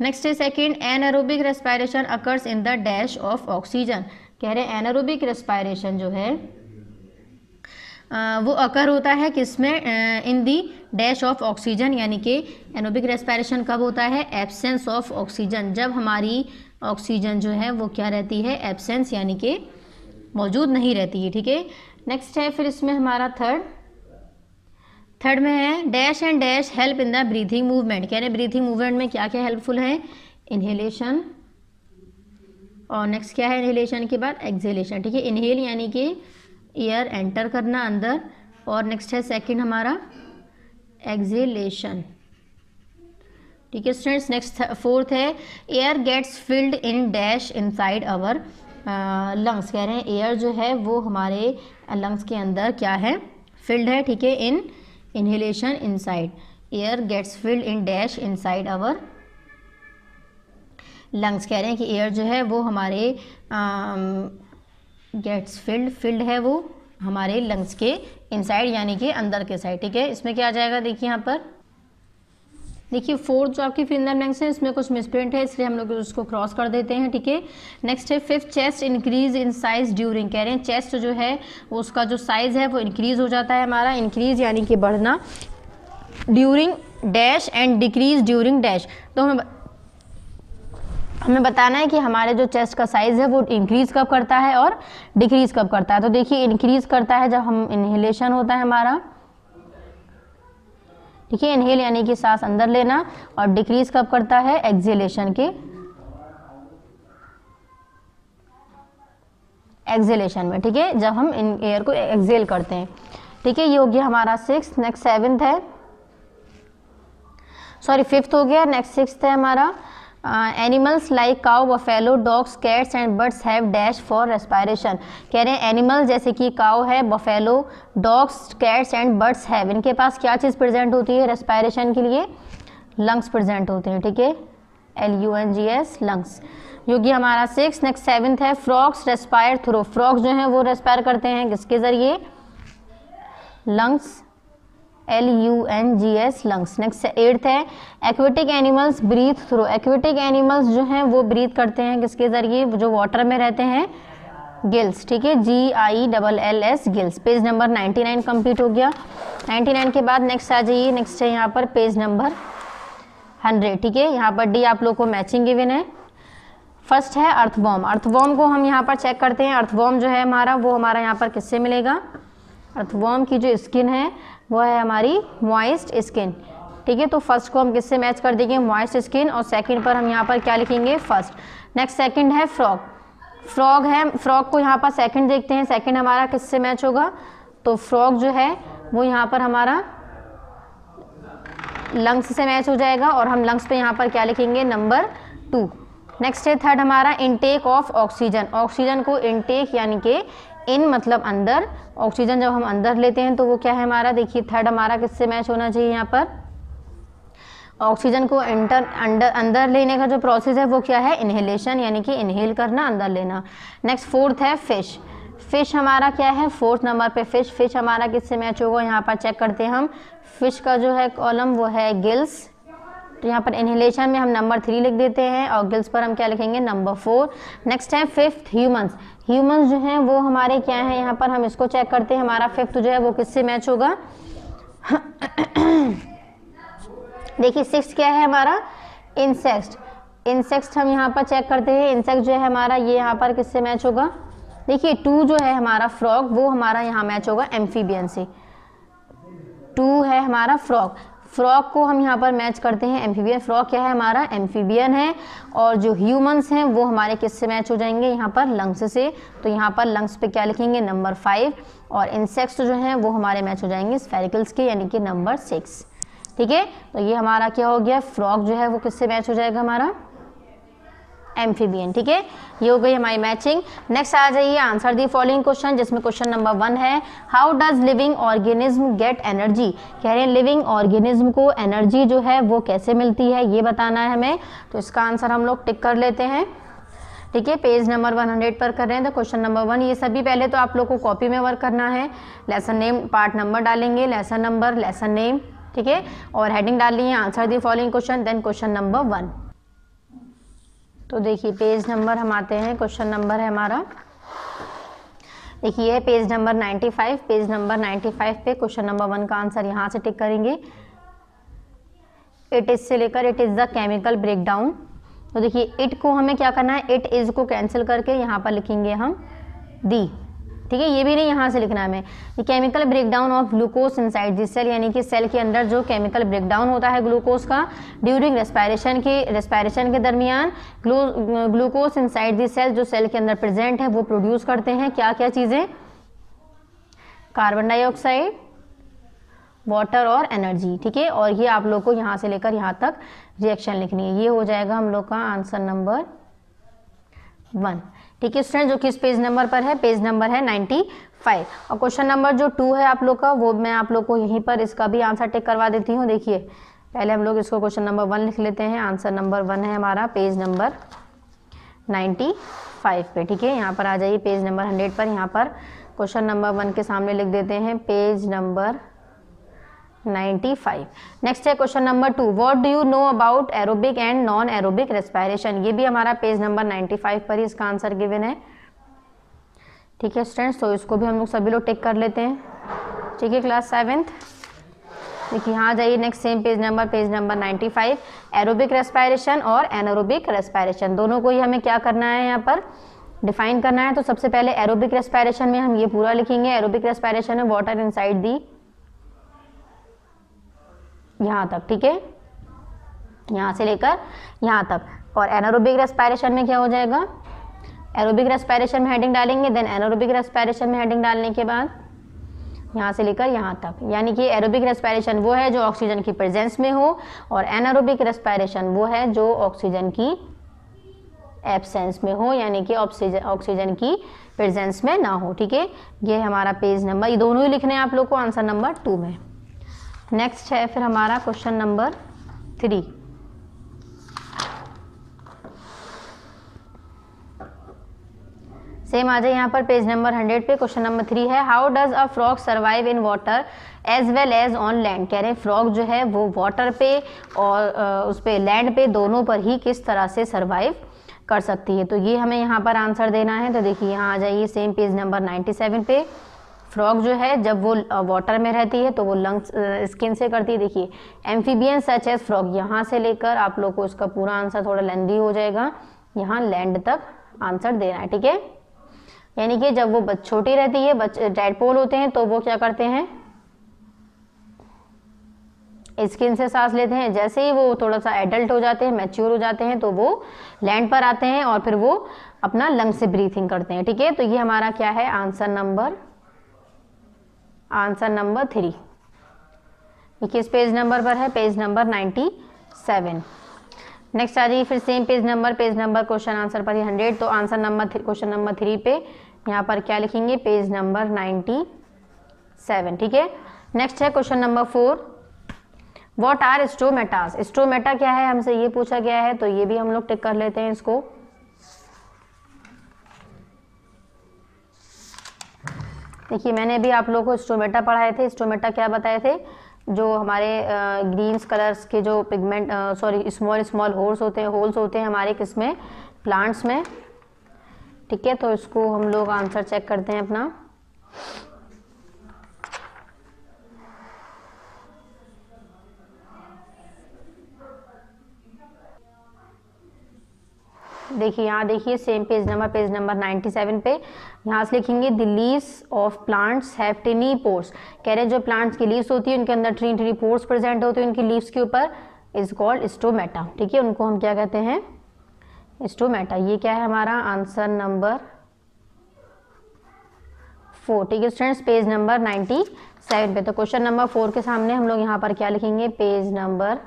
S1: नेक्स्ट है second, anaerobic respiration occurs in the dash of oxygen, कह रहे हैं एनारोबिक रेस्पायरेशन जो है वो अकर होता है किसमें, इन दी डैश ऑफ ऑक्सीजन, यानी कि एनारोबिक रेस्पायरेशन कब होता है, एब्सेंस ऑफ ऑक्सीजन, जब हमारी ऑक्सीजन जो है वो क्या रहती है, एब्सेंस यानी कि मौजूद नहीं रहती है, ठीक है। नेक्स्ट है फिर इसमें हमारा थर्ड में है dash and dash help in the breathing movement, कह रहे हैं ब्रीथिंग मूवमेंट में क्या क्या हेल्पफुल है, इनहेलेशन, और नेक्स्ट क्या है इनहेलेशन के बाद एक्सहेलेशन, ठीक है। इनहेल यानी कि एयर एंटर करना अंदर, और नेक्स्ट है सेकंड हमारा एक्सहेलेशन, ठीक है स्टूडेंट्स। नेक्स्ट फोर्थ है air gets filled in dash inside our lungs, कह रहे हैं एयर जो है वो हमारे लंग्स के अंदर क्या है, फिल्ड है, ठीक है। In inhalation inside, air gets filled in dash inside our lungs, कह रहे हैं कि एयर जो है वो हमारे गेट्स फिल्ड है वो हमारे लंग्स के इनसाइड यानी कि अंदर के साइड, ठीक है। इसमें क्या आ जाएगा, देखिए यहाँ पर देखिए फोर्थ जो आपकी फिंगर ब्लैंक्स है इसमें कुछ मिसप्रिंट है, इसलिए हम लोग उसको क्रॉस कर देते हैं, ठीक है। नेक्स्ट है fifth, chest increase in size during, कह रहे हैं चेस्ट जो है उसका जो साइज है वो इंक्रीज हो जाता है हमारा, इंक्रीज यानी कि बढ़ना, during dash and decrease during dash, तो हमें बताना है कि हमारे जो चेस्ट का साइज है वो इंक्रीज कब करता है और डिक्रीज कब करता है। तो देखिए इंक्रीज करता है जब हम इनहेलेशन होता है हमारा, ठीक है, इनहेल यानी कि सांस अंदर लेना, और डिक्रीज कब करता है, एक्सहेलेशन के एक्सहेलेशन में, ठीक है, जब हम इन एयर को एक्सहेल करते हैं, ठीक है। ये हो गया हमारा सिक्स्थ। नेक्स्ट सेवेंथ है, सॉरी फिफ्थ हो गया, नेक्स्ट सिक्स्थ है हमारा animals like cow, buffalo, dogs, cats and birds have dash for respiration, कह रहे हैं एनिमल्स जैसे कि काउ है, buffalo, dogs, cats and birds have, इनके पास क्या चीज़ प्रेजेंट होती है रेस्पायरेशन के लिए, लंग्स प्रेजेंट होते हैं, ठीक है, LUNGS लंग्स। योगी हमारा सिक्स। नेक्स्ट सेवेंथ है फ्रॉग्स रेस्पायर थ्रू, फ्रॉग्स जो हैं वो रेस्पायर करते हैं किसके ज़रिए, lungs LUNGS lungs. Next 8th है aquatic animals breathe through. Aquatic animals जो हैं वो ब्रीथ करते हैं किसके जरिए, जो वाटर में रहते हैं, गिल्स। ठीक है, GILLS gills. Page number 99 complete हो गया। 99 के बाद नेक्स्ट आ जाइए, नेक्स्ट है यहाँ पर पेज नंबर 100। ठीक है, यहाँ पर डी आप लोग को मैचिंग गिवन है। फर्स्ट है अर्थवॉर्म। अर्थवॉर्म को हम यहाँ पर चेक करते हैं। अर्थवॉर्म जो है हमारा वो हमारा यहाँ पर किससे मिलेगा, अर्थवॉर्म की जो स्किन है वो है हमारी मॉइस्ट स्किन। ठीक है, तो फर्स्ट को हम किससे मैच कर देंगे, मॉइस्ट स्किन, और सेकंड पर हम यहाँ पर क्या लिखेंगे, फर्स्ट। नेक्स्ट सेकंड है फ्रॉग। फ्रॉग है, फ्रॉग को यहाँ पर सेकंड देखते हैं, सेकंड हमारा किससे मैच होगा, तो फ्रॉग जो है वो यहाँ पर हमारा लंग्स से मैच हो जाएगा, और हम लंग्स पे यहाँ पर क्या लिखेंगे, नंबर 2। नेक्स्ट है थर्ड हमारा इनटेक ऑफ ऑक्सीजन। ऑक्सीजन को इनटेक यानी कि इन मतलब अंदर, ऑक्सीजन जब हम अंदर लेते हैं तो वो क्या है हमारा, देखिए थर्ड हमारा किससे मैच होना चाहिए, यहाँ पर ऑक्सीजन को अंदर लेने का जो प्रोसेस है वो क्या है, इनहेलेशन, यानी कि इनहेल करना, अंदर लेना। नेक्स्ट फोर्थ है फिश। फिश हमारा क्या है, फोर्थ नंबर पे फिश। फिश हमारा किससे मैच होगा, यहाँ पर चेक करते हैं हम। फिश का जो है कॉलम वो है गिल्स, तो यहाँ पर इनहेलेशन में हम नंबर 3 लिख देते हैं, और गिल्स पर हम क्या लिखेंगे, नंबर 4। नेक्स्ट है फिफ्थ ह्यूमंस। ह्यूमंस जो हैं वो हमारे क्या है, यहाँ पर हम इसको चेक करते हैं, हमारा फिफ्थ जो है वो किससे मैच होगा देखिए सिक्स्थ क्या है हमारा, इंसेक्ट। इंसेक्ट हम यहाँ पर चेक करते हैं, इंसेक्ट जो है हमारा ये यहाँ पर किससे मैच होगा, देखिए 2 जो है हमारा फ्रॉग, वो हमारा यहाँ मैच होगा एम्फीबियन से। 2 है हमारा फ्रॉग, फ्रॉग को हम यहाँ पर मैच करते हैं एम्फीबियन। फ्रॉग क्या है हमारा, एम्फीबियन है, और जो ह्यूमंस हैं वो हमारे किससे मैच हो जाएंगे, यहाँ पर लंग्स से, तो यहाँ पर लंग्स पे क्या लिखेंगे, नंबर 5, और इंसेक्ट्स जो हैं वो हमारे मैच हो जाएंगे स्फेरिकल्स के, यानी कि नंबर 6। ठीक है, तो ये हमारा क्या हो गया, फ्रॉग जो है वो किससे मैच हो जाएगा हमारा, एम्फीबियन। ठीक है, ये हो गई हमारी मैचिंग। नेक्स्ट आ जाइए आंसर दी फॉलोइंग क्वेश्चन, जिसमें क्वेश्चन नंबर 1 है how does living organism get energy. कह रहे हैं लिविंग ऑर्गेनिज्म को एनर्जी जो है वो कैसे मिलती है, ये बताना है हमें, तो इसका आंसर हम लोग टिक कर लेते हैं। ठीक है, पेज नंबर 100 पर कर रहे हैं, तो क्वेश्चन नंबर 1 ये सभी पहले तो आप लोग को कॉपी में वर्क करना है। लेसन नेम पार्ट नंबर डालेंगे, लेसन नंबर, लेसन नेम, ठीक है, और हेडिंग डाल ली है answer the following question, then question number 1। तो देखिए पेज नंबर हम आते हैं, क्वेश्चन नंबर है हमारा, देखिए पेज नंबर 95। पेज नंबर 95 पे क्वेश्चन नंबर 1 का आंसर यहाँ से टिक करेंगे। इट इज से लेकर it is the chemical breakdown, तो देखिए इट को हमें क्या करना है, इट इज को कैंसिल करके यहाँ पर लिखेंगे हम दी। ठीक है, ये भी नहीं यहाँ से लिखना है हमें। ये chemical breakdown of glucose inside the cell, यानी कि सेल के अंदर जो केमिकल ब्रेकडाउन होता है ग्लूकोज का ड्यूरिंग रेस्पिरेशन के दरमियान, ग्लूकोज इनसाइड द सेल जो सेल के अंदर प्रेजेंट है वो प्रोड्यूस करते हैं क्या क्या चीज़ें, कार्बन डाइऑक्साइड, वाटर और एनर्जी। ठीक है, और ये आप लोग को यहाँ से लेकर यहाँ तक रिएक्शन लिखनी है, ये हो जाएगा हम लोग का आंसर नंबर 1। ठीक है स्टूडेंट, जो कि इस पेज नंबर पर है, पेज नंबर है 95। और क्वेश्चन नंबर जो 2 है आप लोग का, वो मैं आप लोग को यहीं पर इसका भी आंसर टिक करवा देती हूँ। देखिए पहले हम लोग इसको क्वेश्चन नंबर 1 लिख लेते हैं, आंसर नंबर 1 है हमारा पेज नंबर 95 पे। ठीक है, यहाँ पर आ जाइए पेज नंबर 100 पर, यहाँ पर क्वेश्चन नंबर 1 के सामने लिख देते हैं पेज नंबर 95। नेक्स्ट है question number 2, what do you know about aerobic and non aerobic respiration. ये भी हमारा पेज नंबर 95 पर ही इसका आंसर गिवन है। ठीक है स्टूडेंट्स, तो इसको भी हम लोग सभी लोग टिक कर लेते हैं। ठीक है क्लास 7th, देखिए यहाँ जाइए next same page number 95, aerobic respiration और एनारोबिक रेस्पिरेशन दोनों को ही हमें क्या करना है, यहाँ पर डिफाइन करना है। तो सबसे पहले एरोबिक रेस्पिरेशन में हम ये पूरा लिखेंगे, एरोबिक रेस्पिरेशन में वाटर इनसाइड दी, यहाँ तक। ठीक है, यहाँ से लेकर यहाँ तक। और एनारोबिक रेस्पिरेशन में क्या हो जाएगा, एरोबिक रेस्पिरेशन में हेडिंग डालेंगे, देन एनारोबिक रेस्पिरेशन में हेडिंग डालने के बाद यहाँ से लेकर यहाँ तक। यानी कि एरोबिक रेस्पिरेशन वो है जो ऑक्सीजन की प्रेजेंस में हो, और एनारोबिक रेस्पिरेशन वो है जो ऑक्सीजन की एब्सेंस में हो, यानी कि ऑक्सीजन की प्रेजेंस में ना हो। ठीक है, ये हमारा पेज नंबर, ये दोनों ही लिखने हैं आप लोग को आंसर नंबर 2 में। नेक्स्ट है फिर हमारा क्वेश्चन नंबर 3। सेम आ जाए यहाँ पर पेज नंबर 100 पे। क्वेश्चन नंबर 3 है, how does a frog survive in water as well as on land. कह रहे हैं फ्रॉग जो है वो वाटर पे और उस पे लैंड पे दोनों पर ही किस तरह से सर्वाइव कर सकती है। तो ये हमें यहाँ पर आंसर देना है। तो देखिए यहाँ आ जाइए सेम पेज नंबर 97 पे। फ्रॉग जो है जब वो वाटर में रहती है तो वो लंग्स स्किन से करती है। देखिए एम्फीबियन सच एज फ्रॉग, यहाँ से लेकर आप लोग को इसका पूरा आंसर थोड़ा लेंदी हो जाएगा, यहाँ लैंड तक आंसर देना है, ठीक है। यानी कि जब वो छोटी रहती है, टैडपोल होते हैं, तो वो क्या करते हैं, स्किन से सांस लेते हैं। जैसे ही वो थोड़ा सा एडल्ट हो जाते हैं, मैच्योर हो जाते हैं, तो वो लैंड पर आते हैं और फिर वो अपना लंग से ब्रीथिंग करते हैं, ठीक है। तो ये हमारा क्या है, आंसर नंबर 3। ये किस पेज नंबर पर है, पेज नंबर 97। नेक्स्ट आ जाइए फिर same page number question answer पर ही 100। तो आंसर नंबर क्वेश्चन नंबर 3 पे यहाँ पर क्या लिखेंगे, पेज नंबर 97, ठीक है। नेक्स्ट है question number 4, what are stomatas. Stomata क्या है, हमसे ये पूछा गया है, तो ये भी हम लोग टिक कर लेते हैं इसको। देखिए मैंने भी आप लोगों को स्टोमेटा पढ़ाए थे। स्टोमेटा क्या बताए थे, जो हमारे ग्रीन कलर्स के जो पिगमेंट स्मॉल होल्स होते हैं हमारे किसमें, प्लांट्स में, ठीक है। तो इसको हम लोग आंसर चेक करते हैं अपना। देखिए यहाँ देखिए सेम पेज नंबर 97 पे यहाँ से लिखेंगे the leaves of plants have tiny pores. कह रहे हैं जो प्लांट्स की लीव्स होती है उनके अंदर टिनी पोर्स प्रेजेंट होते हैं उनकी लीव्स के ऊपर, इज कॉल्ड स्टोमेटा, ठीक है। उनको हम क्या कहते हैं, स्टोमेटा। ये क्या है हमारा आंसर नंबर 4, ठीक है स्टूडेंट्स, पेज नंबर 97 पे। तो क्वेश्चन नंबर 4 के सामने हम लोग यहाँ पर क्या लिखेंगे, पेज नंबर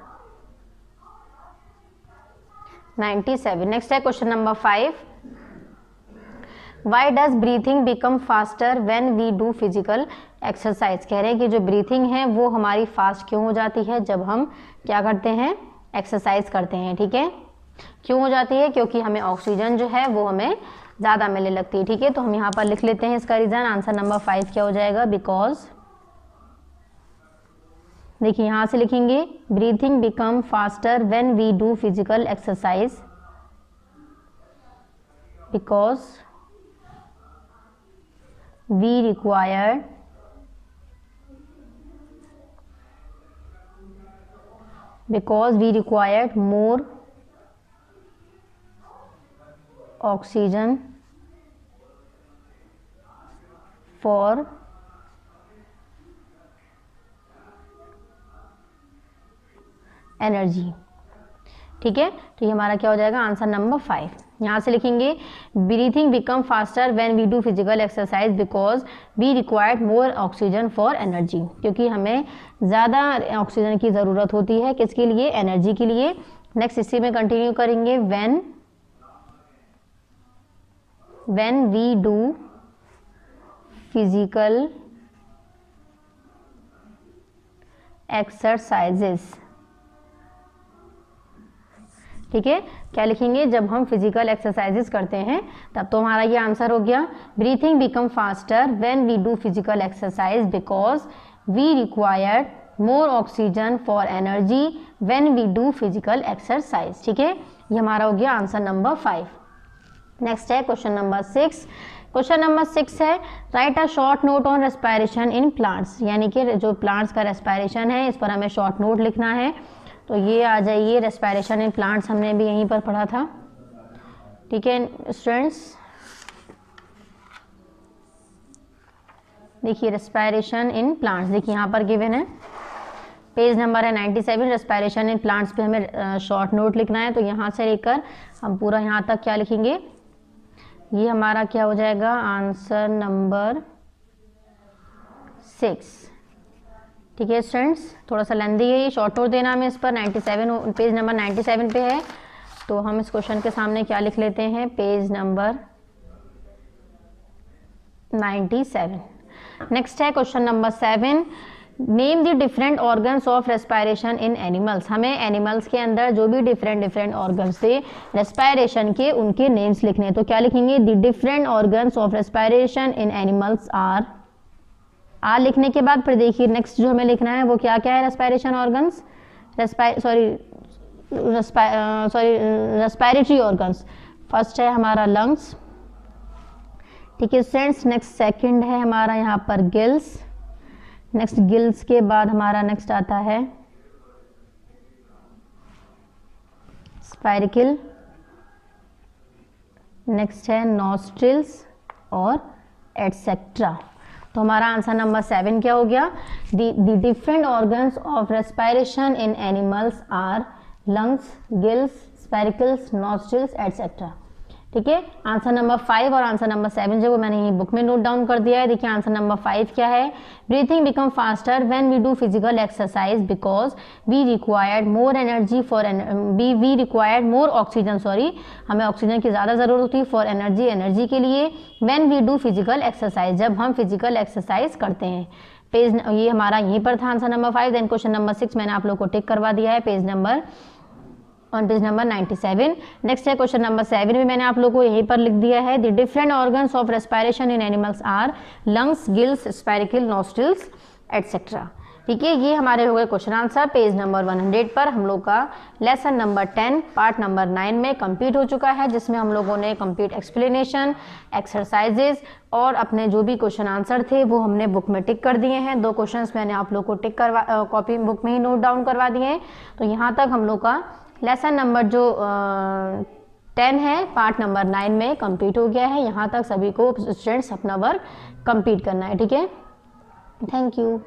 S1: 97। नेक्स्ट है question number 5, why does breathing become faster when we do physical exercise. कह रहे हैं कि जो ब्रीथिंग है वो हमारी फास्ट क्यों हो जाती है जब हम क्या करते हैं, एक्सरसाइज करते हैं, ठीक है। क्यों हो जाती है, क्योंकि हमें ऑक्सीजन जो है वो हमें ज़्यादा मिलने लगती है, ठीक है। तो हम यहाँ पर लिख लेते हैं इसका रीज़न। आंसर नंबर 5 क्या हो जाएगा, बिकॉज, देखिए यहाँ से लिखेंगे breathing become faster when we do physical exercise because we required more oxygen for energy, ठीक है। तो ये हमारा क्या हो जाएगा, आंसर नंबर 5। यहाँ से लिखेंगे breathing become faster when we do physical exercise because we required more oxygen for energy, क्योंकि हमें ज़्यादा ऑक्सीजन की ज़रूरत होती है, किसके लिए, एनर्जी के लिए। नेक्स्ट इसी में कंटिन्यू करेंगे, when we do physical exercises, ठीक है। क्या लिखेंगे, जब हम फिजिकल एक्सरसाइजेस करते हैं तब। तो हमारा ये आंसर हो गया, breathing become faster when we do physical exercise because we required more oxygen for energy when we do physical exercise, ठीक है। ये हमारा हो गया आंसर नंबर 5। नेक्स्ट है क्वेश्चन नंबर 6। क्वेश्चन नंबर 6 है, write a short note on respiration in plants. यानी कि जो प्लांट्स का रेस्पिरेशन है इस पर हमें शॉर्ट नोट लिखना है। तो ये आ जाइए, रेस्पिरेशन इन प्लांट्स हमने भी यहीं पर पढ़ा था, ठीक है स्टूडेंट्स। देखिए रेस्पिरेशन इन प्लांट्स, देखिए यहाँ पर गिवन है, पेज नंबर है 97। रेस्पिरेशन इन प्लांट्स पे हमें शॉर्ट नोट लिखना है। तो यहाँ से लेकर हम पूरा यहाँ तक क्या लिखेंगे, ये हमारा क्या हो जाएगा, आंसर नंबर 6, ठीक है स्टूडेंट्स। थोड़ा सा लेंदी है, ये शॉर्ट नोट देना हमें इस पर। 97 पेज नंबर 97 पे है। तो हम इस क्वेश्चन के सामने क्या लिख लेते हैं, पेज नंबर 97। नेक्स्ट है question number 7, name the different organs of respiration in animals. हमें एनिमल्स के अंदर जो भी डिफरेंट ऑर्गन्स थे रेस्पायरेशन के, उनके नेम्स लिखने। तो क्या लिखेंगे? The different organs of respiration in animals are लिखने के बाद फिर देखिए नेक्स्ट जो हमें लिखना है वो क्या क्या है। Respiration organs, respiratory organs, first है हमारा लंग्स, ठीक है स्टूडेंट्स। नेक्स्ट सेकंड है हमारा यहाँ पर गिल्स, नेक्स्ट गिल्स के बाद हमारा नेक्स्ट आता है स्पाइरिकल, नेक्स्ट है नॉस्ट्रिल्स और एटसेट्रा। तो हमारा आंसर नंबर 7 क्या हो गया? The different organs of respiration in animals are lungs, gills, spiracles, nostrils etcetera. ठीक है, आंसर नंबर 5 और आंसर नंबर 7 जो वो मैंने ये बुक में नोट डाउन कर दिया है। देखिए आंसर नंबर 5 क्या है? Breathing become faster when we do physical exercise because we required more energy for we required more oxygen, हमें ऑक्सीजन की ज़्यादा ज़रूरत होती है फॉर एनर्जी के लिए। When we do physical exercise, जब हम फिजिकल एक्सरसाइज करते हैं। पेज ये हमारा यहीं पर था answer number 5। Then question number 6 मैंने आप लोग को टिक करवा दिया है पेज नंबर 97। नेक्स्ट है क्वेश्चन नंबर 7 भी मैंने आप लोगों को यहीं पर लिख दिया है। The different organs of respiration in animals are lungs, gills, spiracle, nostrils etcetera. ठीक है, ये हमारे हो गए क्वेश्चन आंसर। पेज नंबर 100 पर हम लोग का लेसन नंबर 10 पार्ट नंबर 9 में कंप्लीट हो चुका है, जिसमें हम लोगों ने कंप्लीट एक्सप्लेनेशन, एक्सरसाइजेज और अपने जो भी क्वेश्चन आंसर थे वो हमने बुक में टिक कर दिए हैं। 2 क्वेश्चंस मैंने आप लोग को टिक करवा कॉपी बुक में ही नोट डाउन करवा दिए हैं। तो यहाँ तक हम लोग का लेसन नंबर जो 10 है पार्ट नंबर 9 में कंप्लीट हो गया है। यहाँ तक सभी को स्टूडेंट्स अपना वर्क कंप्लीट करना है। ठीक है, थैंक यू।